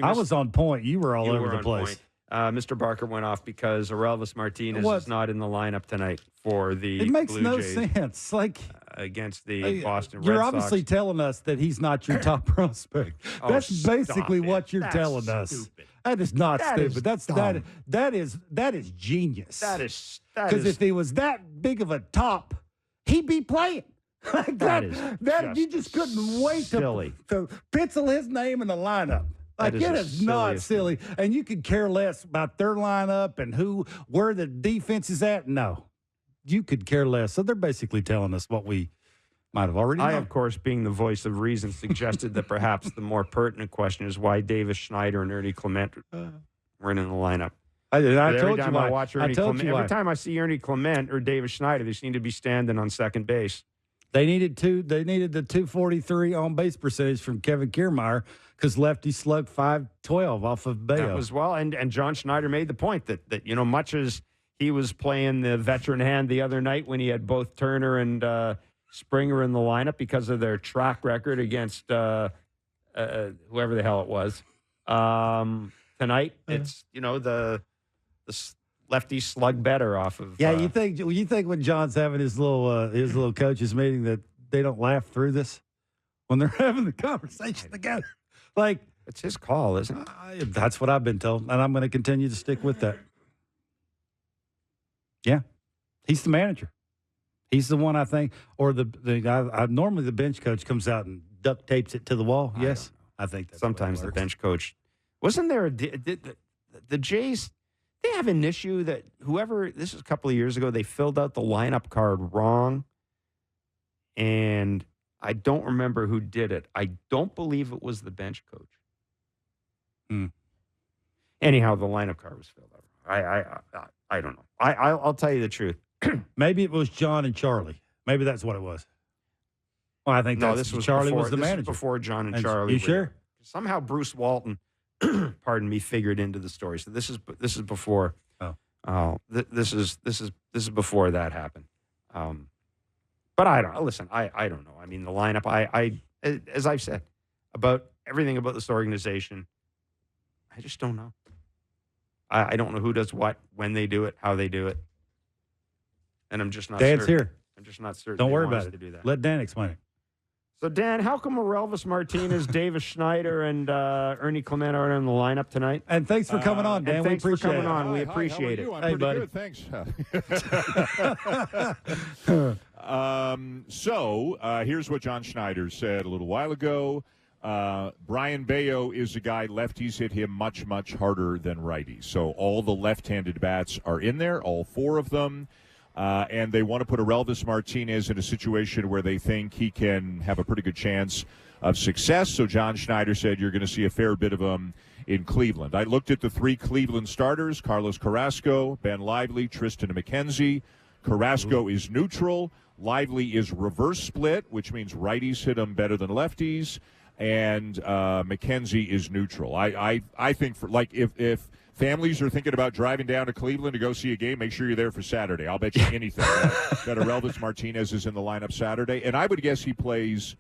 I was on point. You were all over the place. Mr. Barker went off because Orelvis Martinez is not in the lineup tonight for the It makes Blue no Jays, sense. Like against the Boston Red Sox. You're obviously telling us that he's not your top prospect. That's basically what you're telling us. Stupid. That is not stupid. That is genius. That is because if he was that big of a top, he'd be playing. Like that you just couldn't wait to pencil his name in the lineup. Like, it is not silly. And you could care less about their lineup and where the defense is at. No, you could care less. So they're basically telling us what we might have already known. I, of course, being the voice of reason, suggested that perhaps the more pertinent question is why Davis Schneider and Ernie Clement weren't in the lineup. Every time I see Ernie Clement or Davis Schneider, they seem to be standing on second base. They needed the 243 on base percentage from Kevin Kiermaier because lefty slugged .512 off of Bayo. That was and John Schneider made the point that much as he was playing the veteran hand the other night when he had both Turner and Springer in the lineup because of their track record against whoever the hell it was. Tonight it's the lefty slug better off of. Yeah, you think when John's having his little coaches meeting that they don't laugh through this when they're having the conversation together? Like, it's his call, isn't it? That's what I've been told, and I'm going to continue to stick with that. Yeah, he's the manager. He's the one, I think, or normally the bench coach comes out and duct tapes it to the wall. Yes, I think that's sometimes the bench coach. Wasn't there the Jays? They have an issue that this was a couple of years ago, they filled out the lineup card wrong, and I don't remember who did it. I don't believe it was the bench coach. Anyhow, the lineup card was filled out. I don't know. I'll tell you the truth. Maybe it was John and Charlie. Maybe that's what it was. Well, I think Charlie was the manager. This was before John and Charlie. You sure? Somehow Bruce Walton, pardon me, figured into the story. So this is before. This is before that happened. But I don't listen. I don't know. I mean, the lineup. I as I've said about everything about this organization, I just don't know. I don't know who does what, when they do it, how they do it, and I'm just not. Dan's certain. here. I'm just not certain. Don't worry about it. To do that. Let Dan explain it. So, Dan, how come Orelvis Martinez, Davis Schneider, and Ernie Clement aren't in the lineup tonight? And thanks for coming on, Dan. Thanks for coming on. We appreciate it. I'm hey, pretty buddy. Good, thanks. Here's what John Schneider said a little while ago. Brian Bayo is a guy, lefties hit him much, much harder than righties. So all the left-handed bats are in there, all four of them. And they want to put Orelvis Martinez in a situation where they think he can have a pretty good chance of success. So John Schneider said you're going to see a fair bit of him in Cleveland. I looked at the 3 Cleveland starters: Carlos Carrasco, Ben Lively, Tristan McKenzie. Carrasco is neutral. Lively is reverse split, which means righties hit him better than lefties, and McKenzie is neutral. I think for if families are thinking about driving down to Cleveland to go see a game, make sure you're there for Saturday. I'll bet you anything that Orelvis Martinez is in the lineup Saturday, and I would guess he plays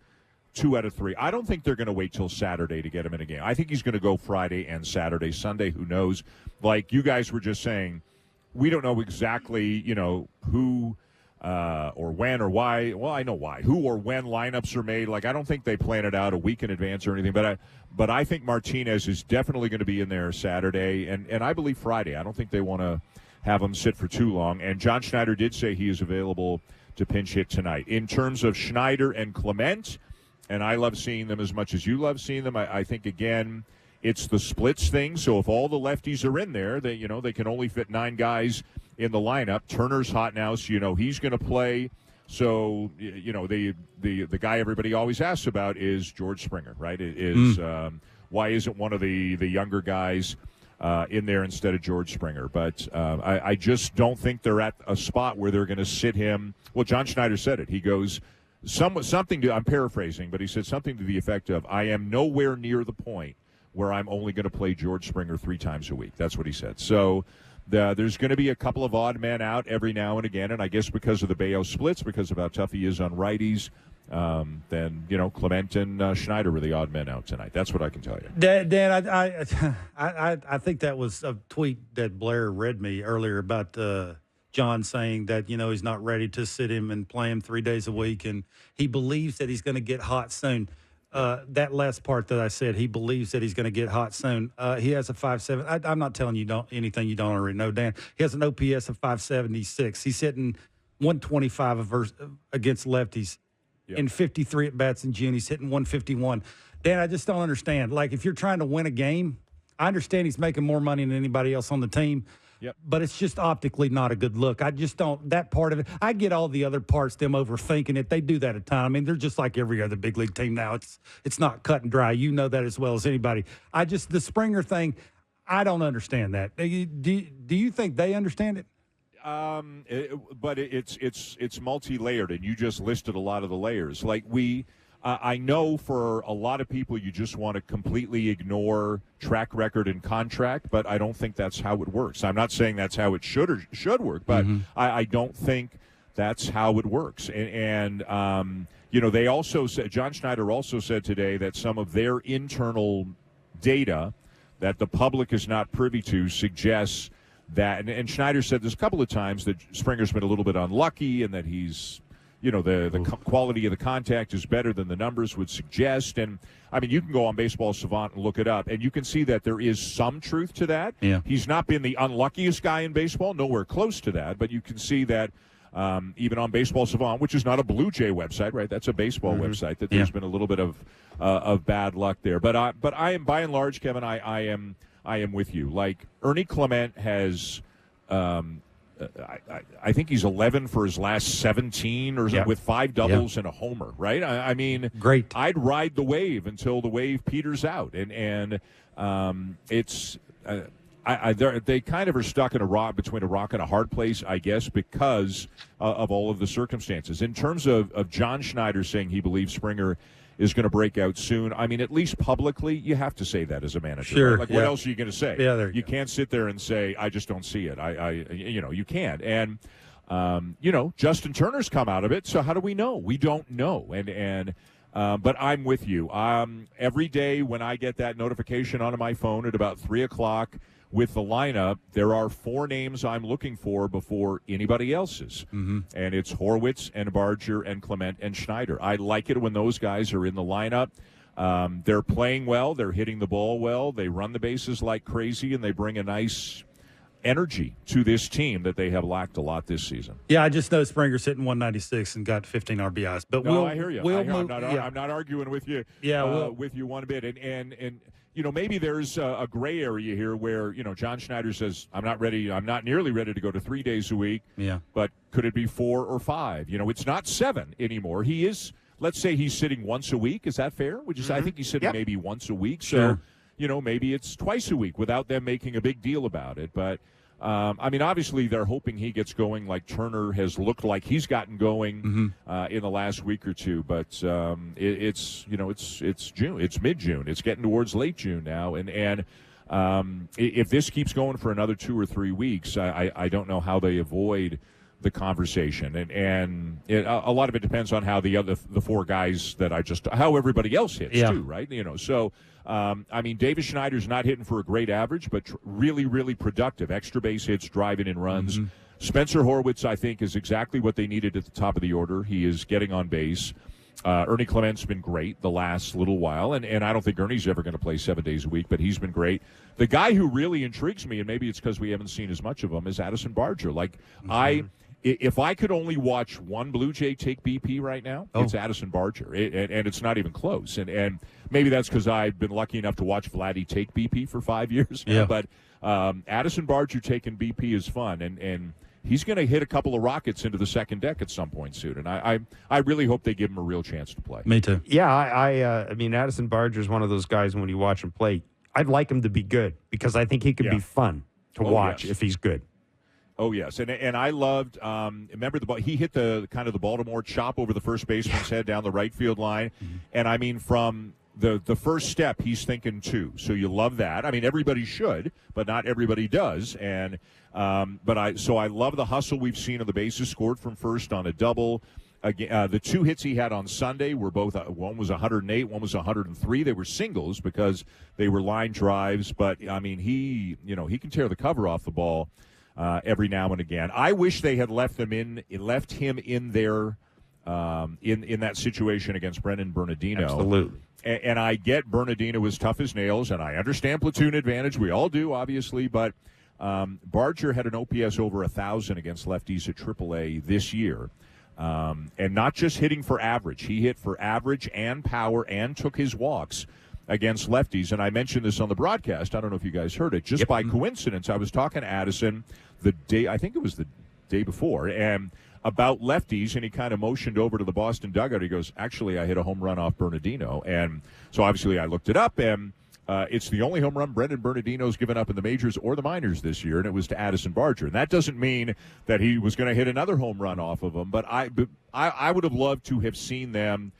2 out of 3. I don't think they're going to wait till Saturday to get him in a game. I think he's going to go Friday and Saturday. Sunday, who knows? Like you guys were just saying, we don't know exactly, who or when or why. Well, I know why. Who or when lineups are made. Like, I don't think they plan it out a week in advance or anything. But I think Martinez is definitely going to be in there Saturday and I believe Friday. I don't think they want to have him sit for too long. And John Schneider did say he is available to pinch hit tonight. In terms of Schneider and Clement, and I love seeing them as much as you love seeing them, I think, again, it's the splits thing. So if all the lefties are in there, they can only fit 9 guys in the lineup. Turner's hot now, so he's going to play. So the guy everybody always asks about is George Springer, right? Why isn't one of the younger guys in there instead of George Springer? But I just don't think they're at a spot where they're going to sit him. Well, John Schneider said it. He goes something to, I'm paraphrasing, but he said something to the effect of, I am nowhere near the point where I'm only going to play George Springer 3 times a week. That's what he said. So there's going to be a couple of odd men out every now and again, and I guess because of the Bayo splits, because of how tough he is on righties, then Clement and Schneider were the odd men out tonight. That's what I can tell you. Dan, I think that was a tweet that Blair read me earlier about John saying that he's not ready to sit him and play him 3 days a week, and he believes that he's going to get hot soon. That last part that I said, he believes that he's going to get hot soon. He has a 5.7. I'm not telling you anything you don't already know, Dan. He has an OPS of 576. He's hitting 125 against lefties in 53 at-bats in June. He's hitting 151. Dan, I just don't understand. Like, if you're trying to win a game, I understand he's making more money than anybody else on the team. Yep. But it's just optically not a good look. I just don't, that part of it. I get all the other parts, them overthinking it. They do that at times. I mean, they're just like every other big league team now. It's not cut and dry. You know that as well as anybody. The Springer thing, I don't understand that. Do you think they understand it? But it's multi-layered, and you just listed a lot of the layers. Like I know for a lot of people you just want to completely ignore track record and contract, but I don't think that's how it works. I'm not saying that's how it should work, but I don't think that's how it works. And they also said, John Schneider also said today that some of their internal data that the public is not privy to suggests that, and Schneider said this a couple of times, that Springer's been a little bit unlucky and that he's the quality of the contact is better than the numbers would suggest. And, I mean, you can go on Baseball Savant and look it up, and you can see that there is some truth to that. Yeah. He's not been the unluckiest guy in baseball, nowhere close to that, but you can see that even on Baseball Savant, which is not a Blue Jay website, right? That's a baseball website, that there's been a little bit of bad luck there. But I am, by and large, Kevin, I am with you. Like, Ernie Clement has I think he's 11 for his last 17 or with 5 doubles and a homer, right? I mean, great. I'd ride the wave until the wave peters out, and it's they kind of are stuck in between a rock and a hard place, I guess, because of all of the circumstances. In terms of John Schneider saying he believes Springer is going to break out soon. I mean, at least publicly, you have to say that as a manager. Sure. Right? Like, what else are you going to say? Yeah, you can't sit there and say, I just don't see it. You can't. And, Justin Turner's come out of it. So how do we know? We don't know. But I'm with you. Every day when I get that notification onto my phone at about 3 o'clock with the lineup, there are 4 names I'm looking for before anybody else's. Mm-hmm. And it's Horwitz and Barger and Clement and Schneider. I like it when those guys are in the lineup. They're playing well. They're hitting the ball well. They run the bases like crazy, and they bring a nice energy to this team that they have lacked a lot this season. Yeah, I just know Springer's hitting 196 and got 15 RBIs. But I hear you. I'm not arguing with you. Yeah, with you one bit. And maybe there's a gray area here where John Schneider says, I'm not ready. I'm not nearly ready to go to 3 days a week. Yeah. But could it be 4 or 5? It's not 7 anymore. He is. Let's say he's sitting once a week. Is that fair? Would you say? I think he's sitting maybe once a week. So. Sure. maybe it's twice a week without them making a big deal about it. But obviously they're hoping he gets going like Turner has looked like he's gotten going in the last week or two. But it's June. It's mid-June. It's getting towards late June now. And if this keeps going for another 2 or 3 weeks, I don't know how they avoid the conversation. And a lot of it depends on how the 4 guys that how everybody else hits too, right? So Davis Schneider's not hitting for a great average, but really, really productive. Extra base hits, driving in runs. Spencer Horwitz, I think, is exactly what they needed at the top of the order. He is getting on base. Ernie Clement's been great the last little while, and I don't think Ernie's ever going to play 7 days a week, but he's been great. The guy who really intrigues me, and maybe it's because we haven't seen as much of him, is Addison Barger. If I could only watch one Blue Jay take BP right now, it's Addison Barger, and it's not even close. And maybe that's because I've been lucky enough to watch Vladdy take BP for 5 years. Yeah. But Addison Barger taking BP is fun, and he's going to hit a couple of rockets into the second deck at some point soon. And I really hope they give him a real chance to play. Me too. Yeah, Addison Barger is one of those guys when you watch him play, I'd like him to be good because I think he could be fun to watch if he's good. Oh, yes. And I loved, remember, he hit the kind of the Baltimore chop over the first baseman's head down the right field line. And, from the first step, he's thinking 2. So you love that. Everybody should, but not everybody does. And so I love the hustle we've seen on the bases scored from first on a double. Again, the 2 hits he had on Sunday were both, one was 108, one was 103. They were singles because they were line drives. But, he can tear the cover off the ball every now and again. I wish they had left him in there in that situation against Brennan Bernardino. Absolutely. And I get Bernardino was tough as nails, and I understand platoon advantage. We all do, obviously. But Barger had an OPS over 1,000 against lefties at AAA this year. And not just hitting for average. He hit for average and power and took his walks against lefties. And I mentioned this on the broadcast. I don't know if you guys heard it. Just by coincidence, I was talking to Addison I think it was the day before, and about lefties, and he kind of motioned over to the Boston dugout. He goes, actually, I hit a home run off Bernardino. And so obviously I looked it up, and it's the only home run Brendan Bernardino's given up in the majors or the minors this year, and it was to Addison Barger. And that doesn't mean that he was going to hit another home run off of him, but I would have loved to have seen them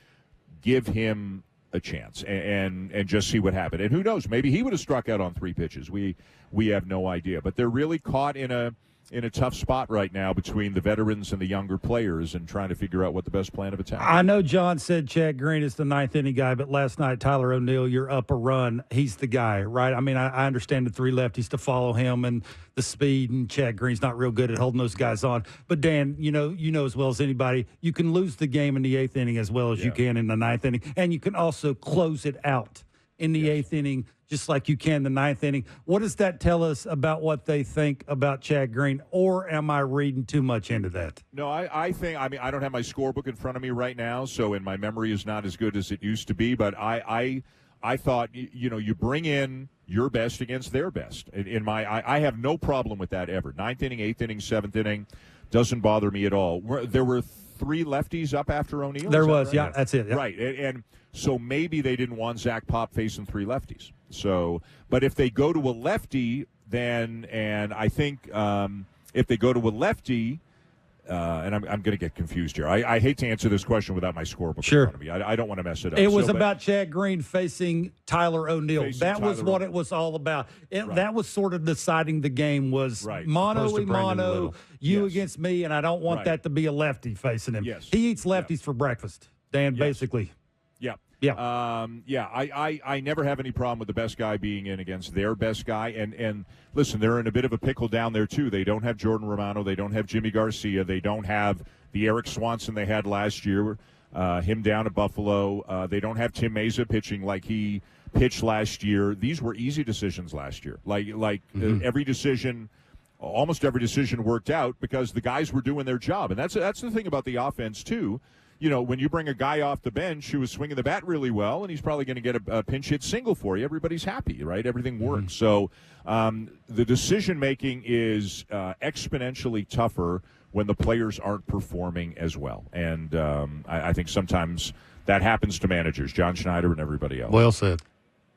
give him a chance and just see what happened. And who knows, maybe he would have struck out on 3 pitches. We have no idea. But they're really caught in a tough spot right now between the veterans and the younger players and trying to figure out what the best plan of attack is. I know John said Chad Green is the 9th inning guy, but last night, Tyler O'Neill, you're up a run. He's the guy, right? I understand the 3 lefties to follow him and the speed, and Chad Green's not real good at holding those guys on. But, Dan, you know as well as anybody, you can lose the game in the 8th inning as well as you can in the 9th inning, and you can also close it out in the 8th inning just like you can the 9th inning. What does that tell us about what they think about Chad Green, or am I reading too much into that? No, I think, I don't have my scorebook in front of me right now, and my memory is not as good as it used to be, but I thought, you bring in your best against their best. I have no problem with that ever. 9th inning, 8th inning, 7th inning, doesn't bother me at all. There were 3 lefties up after O'Neill? There was, right? yeah, that's it. Yeah. Right, and so maybe they didn't want Zach Pop facing 3 lefties. So, but if they go to a lefty, then, and I think if they go to a lefty, and I'm going to get confused here. I hate to answer this question without my scorebook in front of me. I don't want to mess it up. It was about Chad Green facing Tyler O'Neill. That was what it was all about. That was sort of deciding the game was mano-a-mano, you against me, and I don't want that to be a lefty facing him. Yes. He eats lefties for breakfast, Dan, basically. Yeah. Yeah. I never have any problem with the best guy being in against their best guy. And listen, they're in a bit of a pickle down there, too. They don't have Jordan Romano. They don't have Jimmy Garcia. They don't have the Eric Swanson they had last year, him down at Buffalo. They don't have Tim Meza pitching like he pitched last year. These were easy decisions last year. Every decision, almost every decision worked out because the guys were doing their job. And that's the thing about the offense, too. When you bring a guy off the bench who is swinging the bat really well, and he's probably going to get a pinch hit single for you, everybody's happy, right? Everything works. So the decision-making is exponentially tougher when the players aren't performing as well. And I think sometimes that happens to managers, John Schneider and everybody else. Well said.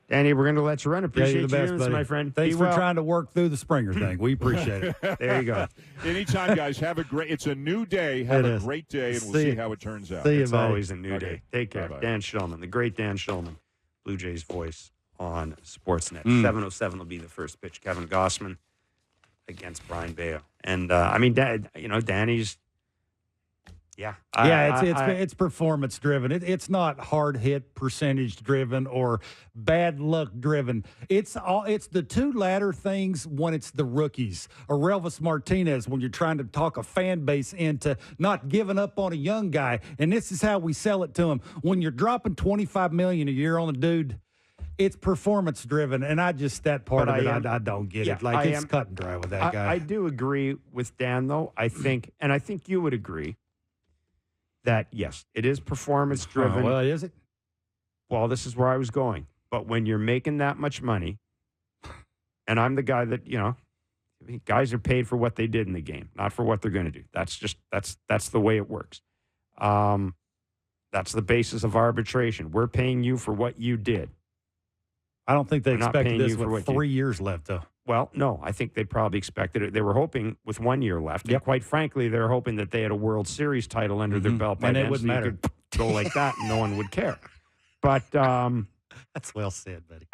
Danny, we're going to let you run. Appreciate you're the best, you, my friend. Thanks Be for well. trying to work through the Springer thing. We appreciate it. There you go. Anytime, guys. It's a new day. Have a great day, and we'll see how it turns out. See you, It's buddy. always a new day. Take care. Bye-bye. Dan Shulman, the great Dan Shulman, Blue Jays voice on Sportsnet. 7:07 will be the first pitch. Kevin Gossman against Brian Bayo. And, Danny's, it's performance driven. It's not hard hit percentage driven or bad luck driven. It's the two latter things when it's the rookies. Orelvis Martinez, when you're trying to talk a fan base into not giving up on a young guy, and this is how we sell it to him. When you're dropping $25 million a year on a dude, it's performance driven, and I don't get it. Like it's cut and dry with that guy. I do agree with Dan, though. I think you would agree that, yes, it is performance driven. Well, is it? Well, this is where I was going. But when you're making that much money, and I'm the guy that, guys are paid for what they did in the game, not for what they're going to do. That's the way it works. That's the basis of arbitration. We're paying you for what you did. I don't think they We're not expected paying this you for with what 3 years left, though. Well, no, I think they probably expected it. They were hoping with 1 year left. Yep. And quite frankly, they were hoping that they had a World Series title under their belt by And it then, wouldn't so you matter. could go like that and no one would care. But That's well said, buddy.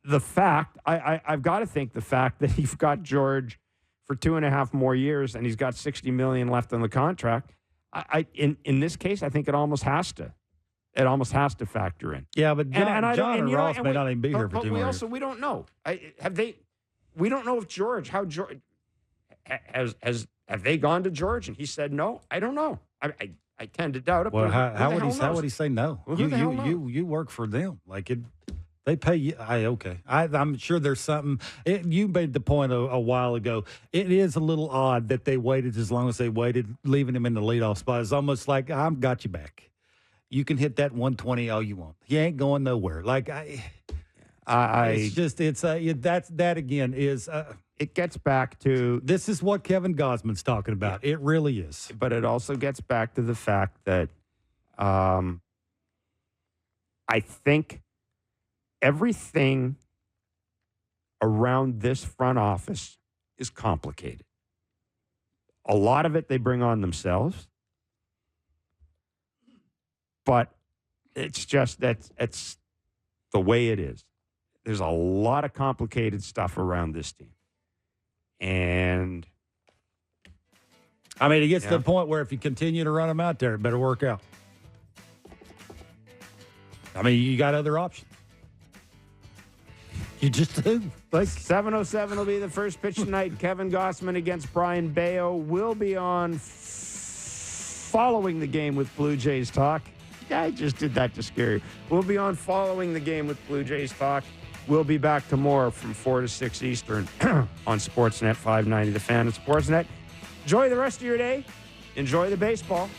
the fact, I've got to think the fact that you've got George for 2.5 more years and he's got $60 million left on the contract, in this case, I think it almost has to. It almost has to factor in. Yeah, but John and Ross may not even be here for 2 more years. We don't know. We don't know if George have they gone to George and he said no? I don't know. I tend to doubt it. Well, but how would he say no? Well, who the hell knows? You work for them. Like they pay you. I'm sure there's something. You made the point a while ago. It is a little odd that they waited as long as they waited, leaving him in the leadoff spot. It's almost like I've got you back. You can hit that 120 all you want. He ain't going nowhere. Like that again is. It gets back to this is what Kevin Gossman's talking about. It really is. But it also gets back to the fact that I think everything around this front office is complicated. A lot of it they bring on themselves. But it's just it's the way it is. There's a lot of complicated stuff around this team. And I mean, it gets to the point where if you continue to run them out there, it better work out. I mean, you got other options. You just do. Like 7:07 will be the first pitch tonight. Kevin Gossman against Brian Bayo will be on following the game with Blue Jays Talk. I just did that to scare you. We'll be on following the game with Blue Jays Talk. We'll be back tomorrow from 4 to 6 Eastern on Sportsnet 590 The Fan and Sportsnet. Enjoy the rest of your day. Enjoy the baseball.